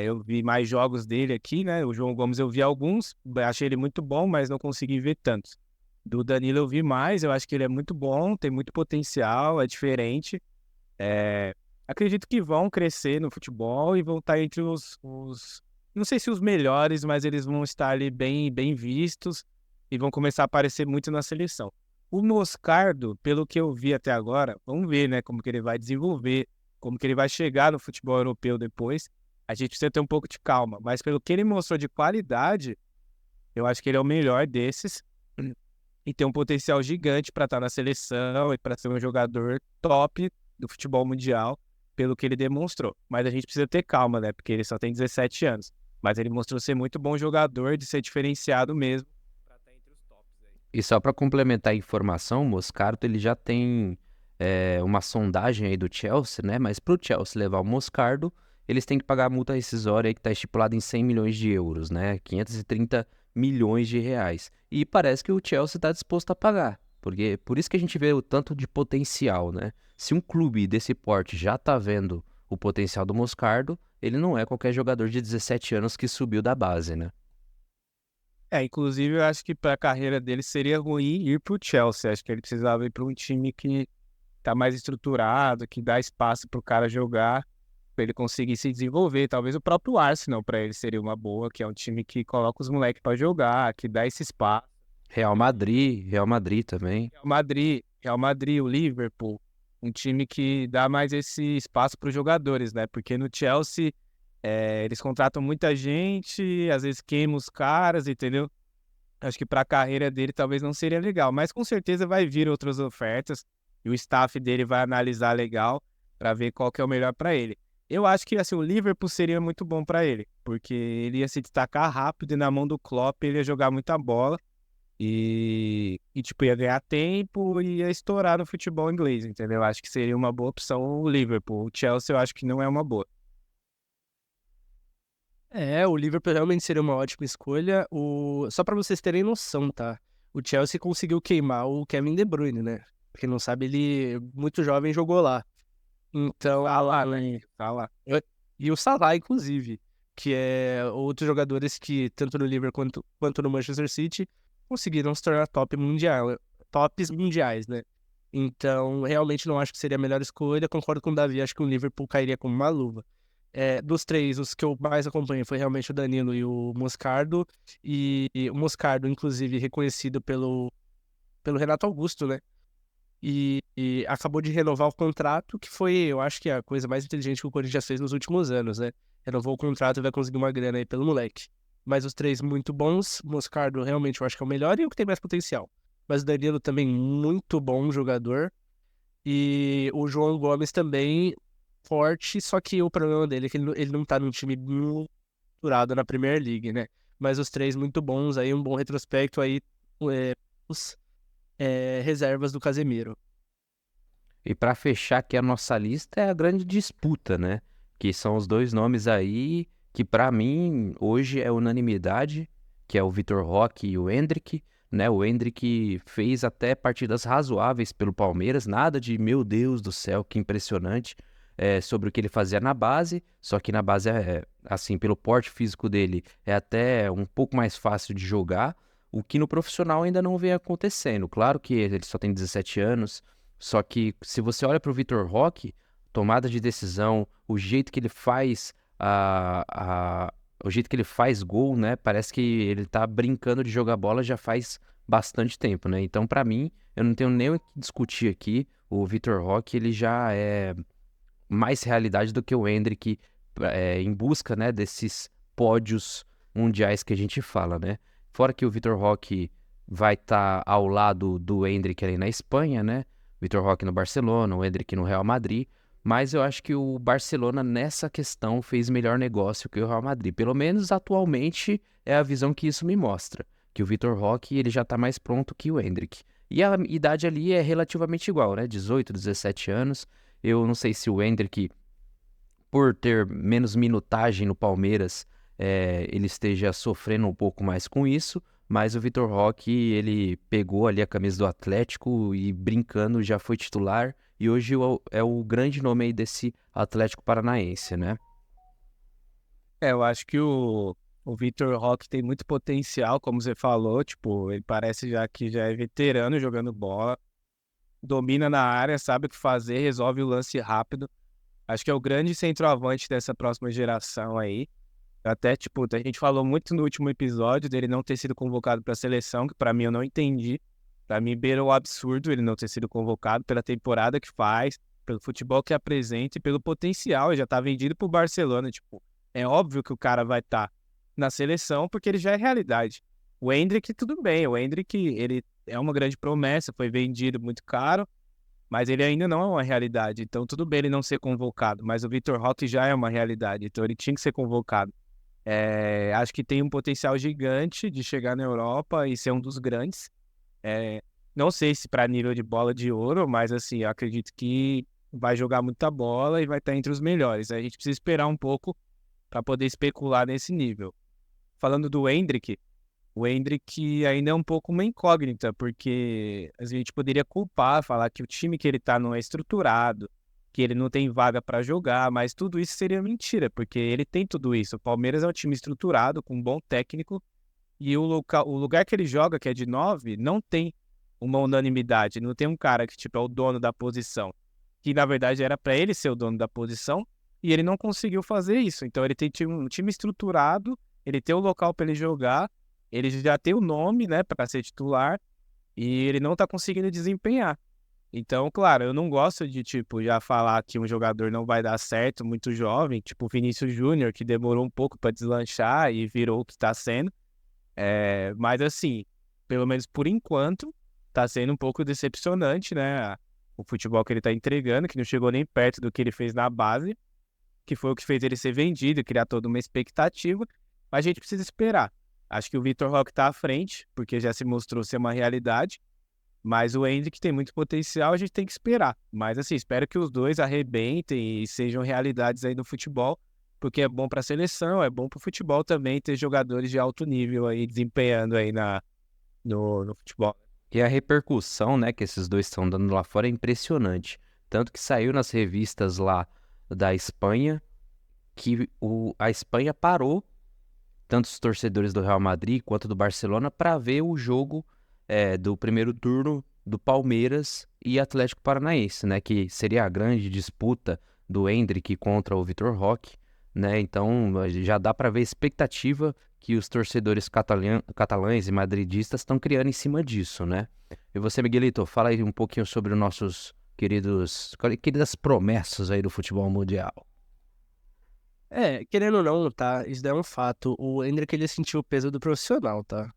Eu vi mais jogos dele aqui, né? O João Gomes eu vi alguns, achei ele muito bom, mas não consegui ver tantos. Do Danilo eu vi mais, eu acho que ele é muito bom, tem muito potencial, é diferente. Acredito que vão crescer no futebol e vão estar entre não sei se os melhores, mas eles vão estar ali bem, bem vistos e vão começar a aparecer muito na seleção. O Moscardo, pelo que eu vi até agora, vamos ver, né, como que ele vai desenvolver, como que ele vai chegar no futebol europeu depois. A gente precisa ter um pouco de calma, mas pelo que ele mostrou de qualidade, eu acho que ele é o melhor desses e tem um potencial gigante para estar na seleção e para ser um jogador top do futebol mundial, pelo que ele demonstrou. Mas a gente precisa ter calma, né, porque ele só tem 17 anos. Mas ele mostrou ser muito bom jogador, de ser diferenciado mesmo. E só para complementar a informação, o Moscardo ele já tem uma sondagem aí do Chelsea, né? Mas para o Chelsea levar o Moscardo, eles têm que pagar a multa rescisória aí que está estipulada em 100 milhões de euros, né? 530 milhões de reais. E parece que o Chelsea está disposto a pagar, porque por isso que a gente vê o tanto de potencial, né? Se um clube desse porte já está vendo o potencial do Moscardo, ele não é qualquer jogador de 17 anos que subiu da base, né? Inclusive eu acho que para a carreira dele seria ruim ir para o Chelsea. Acho que ele precisava ir para um time que tá mais estruturado, que dá espaço para o cara jogar, para ele conseguir se desenvolver. Talvez o próprio Arsenal para ele seria uma boa, que é um time que coloca os moleques para jogar, que dá esse espaço. Real Madrid também. Real Madrid, o Liverpool, um time que dá mais esse espaço para os jogadores, né? Porque no Chelsea eles contratam muita gente, às vezes queimam os caras, entendeu? Acho que para a carreira dele talvez não seria legal, mas com certeza vai vir outras ofertas e o staff dele vai analisar legal para ver qual que é o melhor para ele. Eu acho que assim, o Liverpool seria muito bom para ele, porque ele ia se destacar rápido e na mão do Klopp ele ia jogar muita bola e tipo, ia ganhar tempo e ia estourar no futebol inglês, entendeu? Acho que seria uma boa opção o Liverpool. O Chelsea eu acho que não é uma boa. O Liverpool realmente seria uma ótima escolha. Só para vocês terem noção, tá? o Chelsea conseguiu queimar o Kevin De Bruyne, né? Pra quem não sabe, ele, muito jovem, jogou lá. Então, Tá lá, né? Tá lá. e o Salah, inclusive, que é outros jogadores que, tanto no Liverpool quanto no Manchester City, conseguiram se tornar tops mundiais, né? Então, realmente não acho que seria a melhor escolha. Concordo com o Davi, acho que o Liverpool cairia como uma luva. Dos três, os que eu mais acompanho foi realmente o Danilo e o Moscardo. E o Moscardo, inclusive, reconhecido pelo Renato Augusto, né? E acabou de renovar o contrato, que foi, eu acho que a coisa mais inteligente que o Corinthians fez nos últimos anos, né? Renovou o contrato e vai conseguir uma grana aí pelo moleque. Mas os três muito bons, Moscardo realmente eu acho que é o melhor e o que tem mais potencial. Mas o Danilo também muito bom jogador. E o João Gomes também forte, só que o problema dele é que ele não tá num time misturado na Premier League, né? Mas os três muito bons aí, um bom retrospecto aí, os reservas do Casemiro. E para fechar aqui a nossa lista é a grande disputa, né? Que são os dois nomes aí que para mim hoje é unanimidade, que é o Vitor Roque e o Endrick, né? O Endrick fez até partidas razoáveis pelo Palmeiras, nada de meu Deus do céu, que impressionante, sobre o que ele fazia na base, só que na base assim, pelo porte físico dele, é até um pouco mais fácil de jogar, o que no profissional ainda não vem acontecendo. Claro que ele só tem 17 anos, só que se você olha para o Vitor Roque, tomada de decisão, o jeito que ele faz o jeito que ele faz gol, né? Parece que ele tá brincando de jogar bola já faz bastante tempo, né? Então, para mim, eu não tenho nem o que discutir aqui. O Vitor Roque, ele já é mais realidade do que o Endrick, em busca, né, desses pódios mundiais que a gente fala, né? Fora que o Vitor Roque vai estar ao lado do Endrick ali na Espanha, né? Vitor Roque no Barcelona, o Endrick no Real Madrid. Mas eu acho que o Barcelona nessa questão fez melhor negócio que o Real Madrid. Pelo menos atualmente é a visão que isso me mostra. Que o Vitor Roque ele já está mais pronto que o Endrick. E a idade ali é relativamente igual, né? 18, 17 anos. Eu não sei se o Endrick, por ter menos minutagem no Palmeiras, ele esteja sofrendo um pouco mais com isso, mas o Vitor Roque, ele pegou ali a camisa do Atlético e brincando já foi titular, e hoje é o grande nome aí desse Atlético Paranaense, né? Eu acho que o Vitor Roque tem muito potencial, como você falou, tipo, ele parece já que já é veterano jogando bola, domina na área, sabe o que fazer, resolve o lance rápido. Acho que é o grande centroavante dessa próxima geração aí. Até, tipo, a gente falou muito no último episódio dele não ter sido convocado para a seleção, que para mim eu não entendi. Para mim beira o absurdo ele não ter sido convocado pela temporada que faz, pelo futebol que apresenta e pelo potencial. Ele já tá vendido pro Barcelona, tipo, é óbvio que o cara vai estar na seleção porque ele já é realidade. O Endrick, tudo bem, o Endrick, ele é uma grande promessa, foi vendido muito caro, mas ele ainda não é uma realidade. Então, tudo bem ele não ser convocado, mas o Vitor Roque já é uma realidade, então ele tinha que ser convocado. Acho que tem um potencial gigante de chegar na Europa e ser um dos grandes. Não sei se para nível de bola de ouro, mas assim, eu acredito que vai jogar muita bola e vai estar entre os melhores. A gente precisa esperar um pouco para poder especular nesse nível. Falando do Endrick, o Endrick ainda é um pouco uma incógnita, porque a gente poderia culpar, falar que o time que ele tá não é estruturado, que ele não tem vaga para jogar, mas tudo isso seria mentira, porque ele tem tudo isso. O Palmeiras é um time estruturado, com um bom técnico, e o lugar que ele joga, que é de 9, não tem uma unanimidade, não tem um cara que tipo, é o dono da posição, que na verdade era para ele ser o dono da posição, e ele não conseguiu fazer isso. Então ele tem um time estruturado, ele tem o local para ele jogar, ele já tem o nome, né, para ser titular, e ele não tá conseguindo desempenhar. Então, claro, eu não gosto de, tipo, já falar que um jogador não vai dar certo, muito jovem, tipo o Vinícius Júnior, que demorou um pouco para deslanchar e virou o que tá sendo. Mas assim, pelo menos por enquanto, tá sendo um pouco decepcionante, né? O futebol que ele tá entregando, que não chegou nem perto do que ele fez na base, que foi o que fez ele ser vendido, criar toda uma expectativa. Mas a gente precisa esperar. Acho que o Vitor Roque tá à frente, porque já se mostrou ser uma realidade. Mas o Endrick tem muito potencial, a gente tem que esperar. Mas assim, espero que os dois arrebentem e sejam realidades aí no futebol, porque é bom para a seleção, é bom para o futebol também ter jogadores de alto nível aí desempenhando aí no futebol. E a repercussão, né, que esses dois estão dando lá fora é impressionante. Tanto que saiu nas revistas lá da Espanha que a Espanha parou, tanto os torcedores do Real Madrid quanto do Barcelona, para ver o jogo do primeiro turno do Palmeiras e Atlético Paranaense, né, que seria a grande disputa do Endrick contra o Vitor Roque, né? Então já dá para ver a expectativa que os torcedores catalães e madridistas estão criando em cima disso, né? E você, Miguelito, fala aí um pouquinho sobre os nossos queridas promessas aí do futebol mundial. Querendo ou não, tá? Isso daí é um fato. O Endrick, ele sentiu o peso do profissional, tá?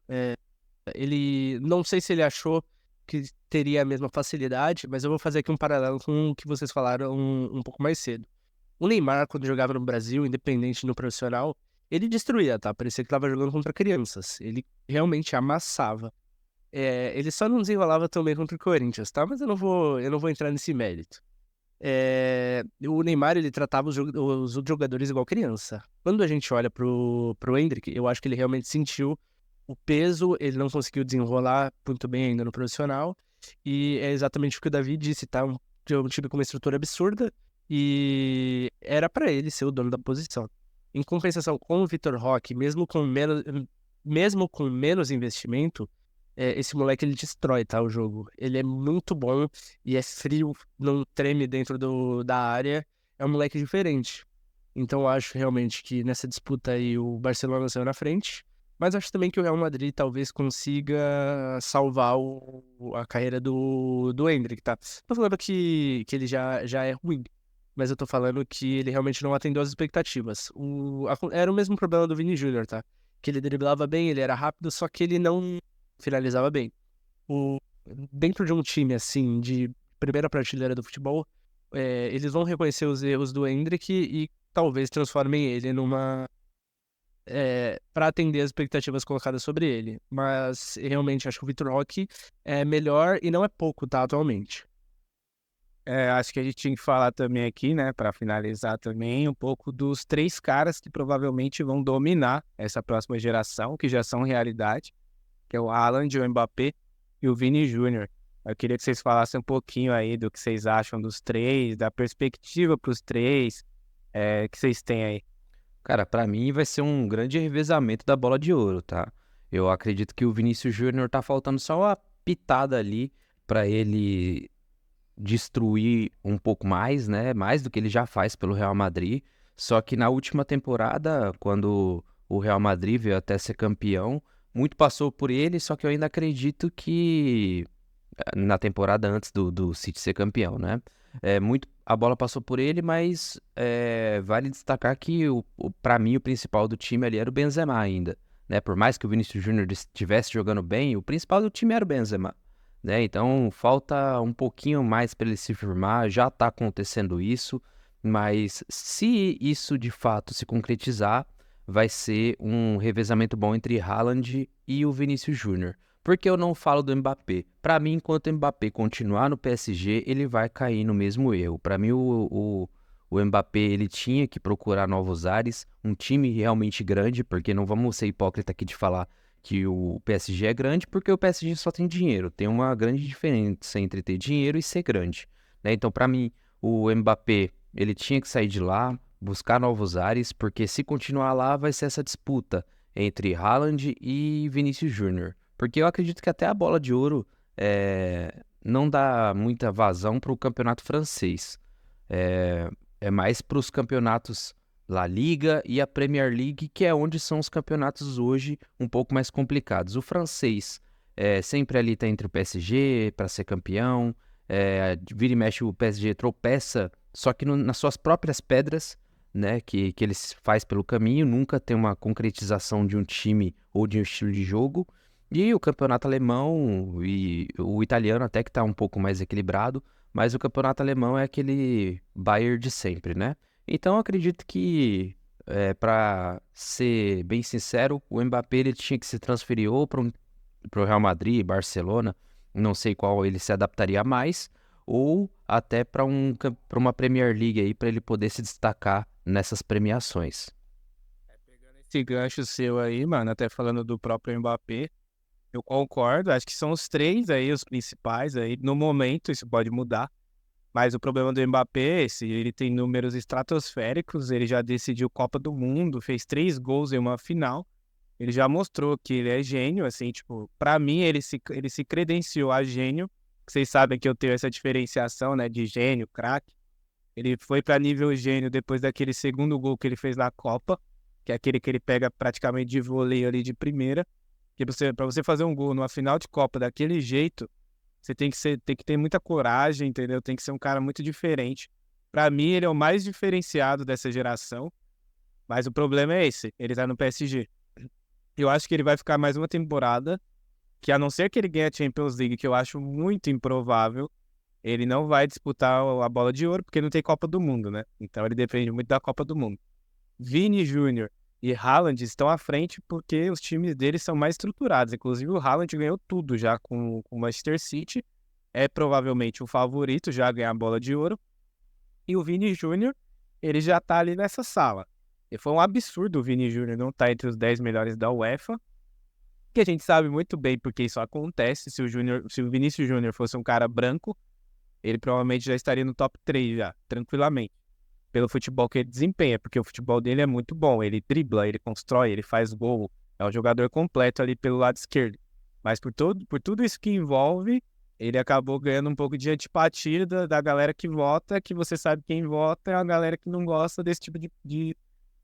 Ele, não sei se ele achou que teria a mesma facilidade, mas eu vou fazer aqui um paralelo com o que vocês falaram um pouco mais cedo. O Neymar, quando jogava no Brasil, independente no profissional, ele destruía, tá? Parecia que tava jogando contra crianças. Ele realmente amassava. Ele só não desenrolava tão bem contra o Corinthians, tá? Mas eu não vou entrar nesse mérito. O Neymar, ele tratava os outros jogadores igual criança. Quando a gente olha pro Endrick, eu acho que ele realmente sentiu o peso, ele não conseguiu desenrolar muito bem ainda no profissional. E é exatamente o que o Davi disse, tá? Um time com uma estrutura absurda e era pra ele ser o dono da posição. Em compensação com o Vitor Roque, mesmo com menos investimento, esse moleque, ele destrói, tá, o jogo. Ele é muito bom e é frio, não treme dentro da área. É um moleque diferente. Então eu acho realmente que nessa disputa aí o Barcelona saiu na frente. Mas acho também que o Real Madrid talvez consiga salvar a carreira do Endrick, tá? Tô falando que ele já é ruim, mas eu tô falando que ele realmente não atendeu às expectativas. Era o mesmo problema do Vini Júnior, tá? Que ele driblava bem, ele era rápido, só que ele não finalizava bem. Dentro de um time, assim, de primeira prateleira do futebol, eles vão reconhecer os erros do Endrick e talvez transformem ele para atender as expectativas colocadas sobre ele. Mas realmente acho que o Vitor Roque é melhor e não é pouco, tá, atualmente. Acho que a gente tinha que falar também aqui, né, para finalizar também, um pouco dos 3 caras que provavelmente vão dominar essa próxima geração, que já são realidade, que é o Haaland, o Mbappé e o Vini Júnior. Eu queria que vocês falassem um pouquinho aí do que vocês acham dos 3, da perspectiva para os 3, que vocês têm aí. Cara, pra mim vai ser um grande revezamento da bola de ouro, tá? Eu acredito que o Vinícius Júnior tá faltando só uma pitada ali pra ele destruir um pouco mais, né? Mais do que ele já faz pelo Real Madrid. Só que na última temporada, quando o Real Madrid veio até ser campeão, muito passou por ele, só que eu ainda acredito que na temporada antes do City ser campeão, né? Muito, a bola passou por ele, mas vale destacar que para mim o principal do time ali era o Benzema ainda, né? Por mais que o Vinícius Júnior estivesse jogando bem, o principal do time era o Benzema, né? Então falta um pouquinho mais para ele se firmar, já tá acontecendo isso, mas se isso de fato se concretizar, vai ser um revezamento bom entre Haaland e o Vinícius Júnior. Por que eu não falo do Mbappé? Para mim, enquanto o Mbappé continuar no PSG, ele vai cair no mesmo erro. Para mim, o Mbappé ele tinha que procurar novos ares, um time realmente grande, porque não vamos ser hipócrita aqui de falar que o PSG é grande, porque o PSG só tem dinheiro. Tem uma grande diferença entre ter dinheiro e ser grande, né? Então, para mim, o Mbappé ele tinha que sair de lá, buscar novos ares, porque se continuar lá, vai ser essa disputa entre Haaland e Vinícius Júnior. Porque eu acredito que até a bola de ouro não dá muita vazão para o campeonato francês. É mais para os campeonatos La Liga e a Premier League, que é onde são os campeonatos hoje um pouco mais complicados. O francês sempre ali está entre o PSG para ser campeão. Vira e mexe o PSG tropeça, só que nas suas próprias pedras, né, que eles faz pelo caminho, nunca tem uma concretização de um time ou de um estilo de jogo. E o campeonato alemão e o italiano até que está um pouco mais equilibrado, mas o campeonato alemão é aquele Bayern de sempre, né? Então eu acredito que, para ser bem sincero, o Mbappé ele tinha que se transferir ou para o Real Madrid, Barcelona, não sei qual ele se adaptaria mais, ou até para uma Premier League aí para ele poder se destacar nessas premiações. Pegando esse gancho seu aí, mano, até falando do próprio Mbappé, Eu concordo, acho que são os três aí, os principais aí. No momento, isso pode mudar. Mas o problema do Mbappé é esse, ele tem números estratosféricos, ele já decidiu Copa do Mundo, fez 3 gols em uma final. Ele já mostrou que ele é gênio, assim, tipo, pra mim ele se credenciou a gênio. Vocês sabem que eu tenho essa diferenciação, né, de gênio, craque. Ele foi pra nível gênio depois daquele segundo gol que ele fez na Copa, que é aquele que ele pega praticamente de voleio ali de primeira. Que pra você fazer um gol numa final de Copa daquele jeito, você tem que ter muita coragem, entendeu? Tem que ser um cara muito diferente. Pra mim, ele é o mais diferenciado dessa geração, mas o problema é esse, ele tá no PSG. Eu acho que ele vai ficar mais uma temporada, que a não ser que ele ganhe a Champions League, que eu acho muito improvável, ele não vai disputar a bola de ouro, porque não tem Copa do Mundo, né? Então ele depende muito da Copa do Mundo. Vini Júnior e Haaland estão à frente porque os times deles são mais estruturados. Inclusive o Haaland ganhou tudo já com o Manchester City. É provavelmente o favorito já a ganhar a bola de ouro. E o Vini Júnior, ele já tá ali nessa sala. E foi um absurdo o Vini Júnior não estar entre os 10 melhores da UEFA. Que a gente sabe muito bem porque isso acontece. Se o Vinícius Júnior fosse um cara branco, ele provavelmente já estaria no top 3 já, tranquilamente. Pelo futebol que ele desempenha, porque o futebol dele é muito bom. Ele dribla, ele constrói, ele faz gol. É um jogador completo ali pelo lado esquerdo. Mas por tudo isso que envolve, ele acabou ganhando um pouco de antipatia da galera que vota, que você sabe quem vota é a galera que não gosta desse tipo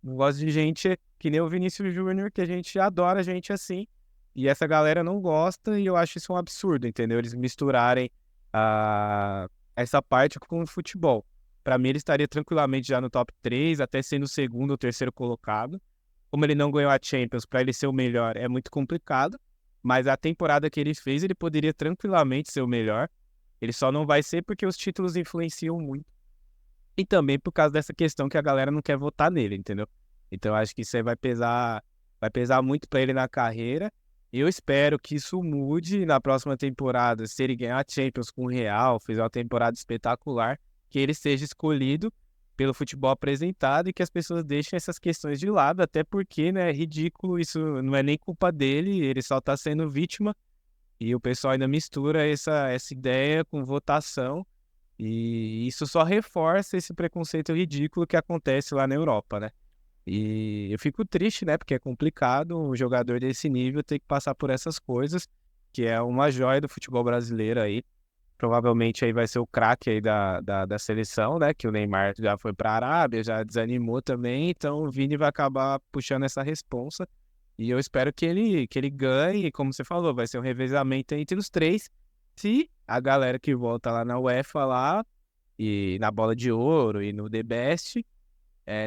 não gosta de gente que nem o Vinícius Júnior, que a gente adora gente assim. E essa galera não gosta e eu acho isso um absurdo, entendeu? Eles misturarem essa parte com o futebol. Para mim, ele estaria tranquilamente já no top 3, até sendo o segundo ou terceiro colocado. Como ele não ganhou a Champions, para ele ser o melhor é muito complicado. Mas a temporada que ele fez, ele poderia tranquilamente ser o melhor. Ele só não vai ser porque os títulos influenciam muito. E também por causa dessa questão que a galera não quer votar nele, entendeu? Então, acho que isso aí vai pesar muito para ele na carreira. Eu espero que isso mude na próxima temporada. Se ele ganhar a Champions com o Real, fizer uma temporada espetacular, que ele seja escolhido pelo futebol apresentado e que as pessoas deixem essas questões de lado, até porque, né, é ridículo, isso não é nem culpa dele, ele só tá sendo vítima e o pessoal ainda mistura essa ideia com votação e isso só reforça esse preconceito ridículo que acontece lá na Europa, né? E eu fico triste, né, porque é complicado um jogador desse nível ter que passar por essas coisas, que é uma joia do futebol brasileiro aí. Provavelmente aí vai ser o craque aí da seleção, né? Que o Neymar já foi para a Arábia, já desanimou também. Então o Vini vai acabar puxando essa responsa. E eu espero que ele ganhe. Como você falou, vai ser um revezamento entre os três. Se a galera que volta lá na UEFA lá, e na Bola de Ouro e no The Best,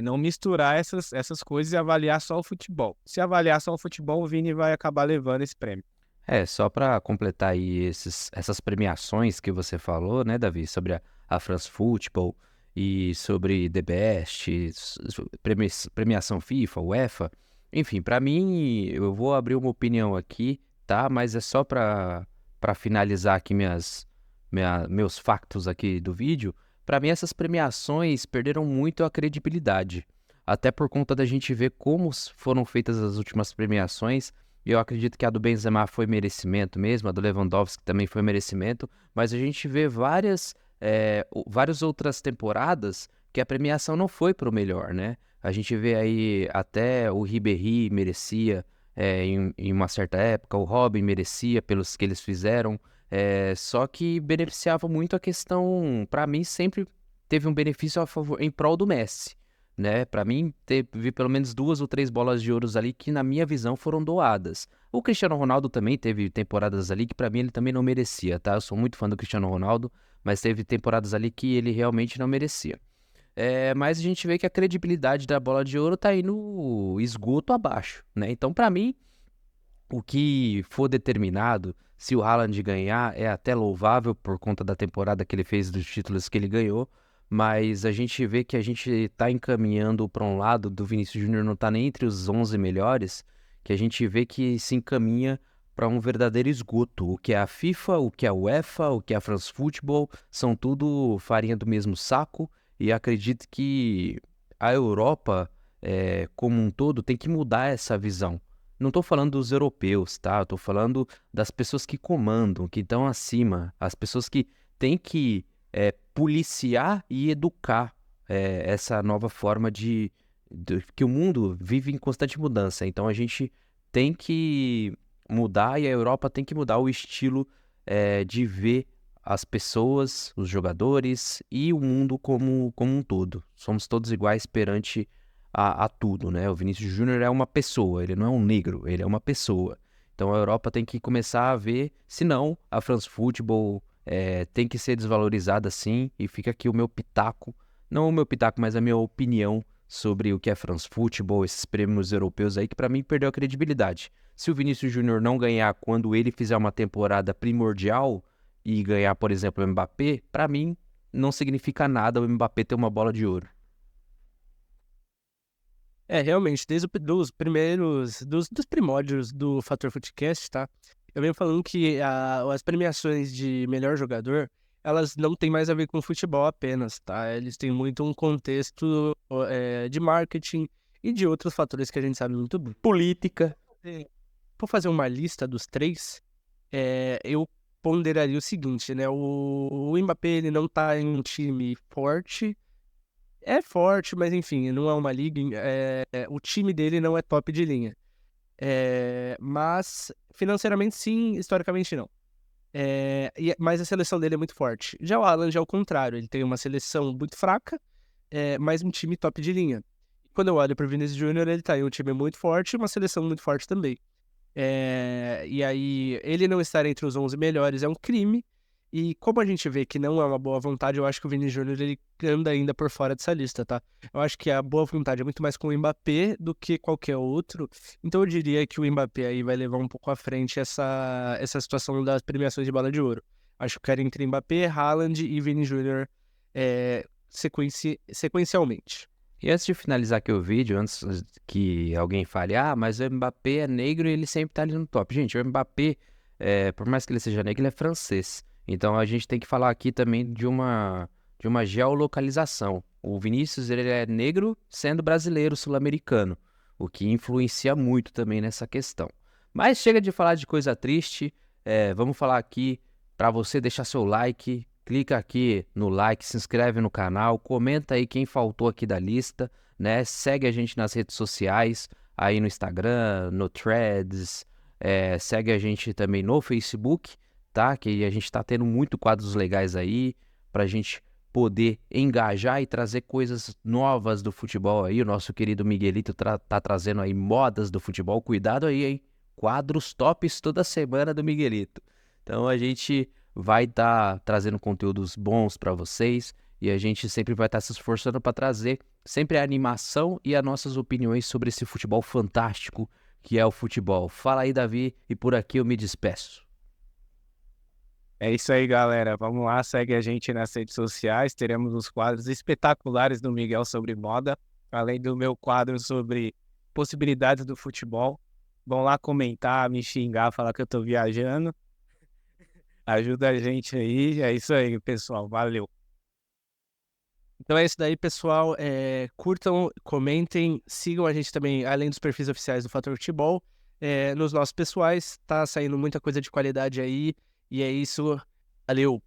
não misturar essas coisas e avaliar só o futebol. Se avaliar só o futebol, o Vini vai acabar levando esse prêmio. Só para completar aí essas premiações que você falou, né, Davi, sobre a France Football e sobre The Best, premiação FIFA, UEFA, enfim, para mim, eu vou abrir uma opinião aqui, tá? Mas é só para finalizar aqui meus factos aqui do vídeo. Para mim, essas premiações perderam muito a credibilidade, até por conta da gente ver como foram feitas as últimas premiações. Eu acredito que a do Benzema foi merecimento mesmo, a do Lewandowski também foi merecimento, mas a gente vê várias outras temporadas que a premiação não foi para o melhor, né? A gente vê aí até o Ribéry merecia em uma certa época, o Robin merecia pelos que eles fizeram, só que beneficiava muito a questão, para mim sempre teve um benefício a favor, em prol do Messi. Né? Para mim, teve pelo menos 2 ou 3 bolas de ouro ali que, na minha visão, foram doadas. O Cristiano Ronaldo também teve temporadas ali que, para mim, ele também não merecia, tá? Eu sou muito fã do Cristiano Ronaldo, mas teve temporadas ali que ele realmente não merecia. Mas a gente vê que a credibilidade da bola de ouro tá aí no esgoto abaixo, né? Então, para mim, o que for determinado, se o Haaland ganhar, é até louvável por conta da temporada que ele fez, dos títulos que ele ganhou. Mas a gente vê que a gente está encaminhando para um lado do Vinícius Júnior não está nem entre os 11 melhores, que a gente vê que se encaminha para um verdadeiro esgoto. O que é a FIFA, o que é a UEFA, o que é a France Football, são tudo farinha do mesmo saco, e acredito que a Europa, como um todo, tem que mudar essa visão, não tô falando dos europeus, tá? Eu tô falando das pessoas que comandam, que estão acima, as pessoas que têm que policiar e educar essa nova forma que o mundo vive em constante mudança. Então a gente tem que mudar e a Europa tem que mudar o estilo de ver as pessoas, os jogadores e o mundo como um todo. Somos todos iguais perante a tudo, né? O Vinícius Júnior é uma pessoa, ele não é um negro, ele é uma pessoa. Então a Europa tem que começar a ver, senão a France Football tem que ser desvalorizada sim, e fica aqui o meu pitaco, não o meu pitaco, mas a minha opinião sobre o que é France Football, esses prêmios europeus aí, que pra mim perdeu a credibilidade. Se o Vinícius Júnior não ganhar quando ele fizer uma temporada primordial e ganhar, por exemplo, o Mbappé, pra mim não significa nada o Mbappé ter uma bola de ouro. Realmente, desde dos primórdios do Fator Footcast, tá? Eu venho falando que as premiações de melhor jogador, elas não têm mais a ver com futebol apenas, tá? Eles têm muito um contexto de marketing e de outros fatores que a gente sabe muito bem. Política. Vou fazer uma lista dos três, eu ponderaria o seguinte, né? O Mbappé, ele não tá em um time forte. É forte, mas enfim, não é uma liga. O time dele não é top de linha. Mas financeiramente sim, historicamente não. Mas a seleção dele é muito forte. Já o Haaland é o contrário, ele tem uma seleção muito fraca, mas um time top de linha. Quando eu olho para o Vinícius Júnior, ele tá em um time muito forte e uma seleção muito forte também. E aí, ele não estar entre os 11 melhores é um crime. E como a gente vê que não é uma boa vontade, eu acho que o Vini Júnior ele anda ainda por fora dessa lista, tá? Eu acho que a boa vontade é muito mais com o Mbappé do que qualquer outro. Então eu diria que o Mbappé aí vai levar um pouco à frente essa situação das premiações de bola de ouro. Acho que era entre Mbappé, Haaland e Vini Júnior sequencialmente. E antes de finalizar aqui o vídeo, antes que alguém fale, mas o Mbappé é negro e ele sempre tá ali no top. Gente, o Mbappé, por mais que ele seja negro, ele é francês. Então a gente tem que falar aqui também de uma geolocalização. O Vinícius, ele é negro sendo brasileiro, sul-americano, o que influencia muito também nessa questão. Mas chega de falar de coisa triste, vamos falar aqui para você deixar seu like. Clica aqui no like, se inscreve no canal, comenta aí quem faltou aqui da lista, né? Segue a gente nas redes sociais, aí no Instagram, no Threads, segue a gente também no Facebook, tá? Que a gente tá tendo muito quadros legais aí, pra gente poder engajar e trazer coisas novas do futebol aí. O nosso querido Miguelito tá trazendo aí modas do futebol, cuidado aí, hein? Quadros tops toda semana do Miguelito. Então a gente vai estar trazendo conteúdos bons para vocês e a gente sempre vai estar se esforçando para trazer sempre a animação e as nossas opiniões sobre esse futebol fantástico que é o futebol. Fala aí, Davi, e por aqui eu me despeço. É isso aí, galera. Vamos lá, segue a gente nas redes sociais. Teremos os quadros espetaculares do Miguel sobre moda, além do meu quadro sobre possibilidades do futebol. Vão lá comentar, me xingar, falar que eu tô viajando. Ajuda a gente aí. É isso aí, pessoal. Valeu. Então é isso daí, pessoal. Curtam, comentem, sigam a gente também, além dos perfis oficiais do Fator Futebol, nos nossos pessoais. Tá saindo muita coisa de qualidade aí. E é isso. Valeu!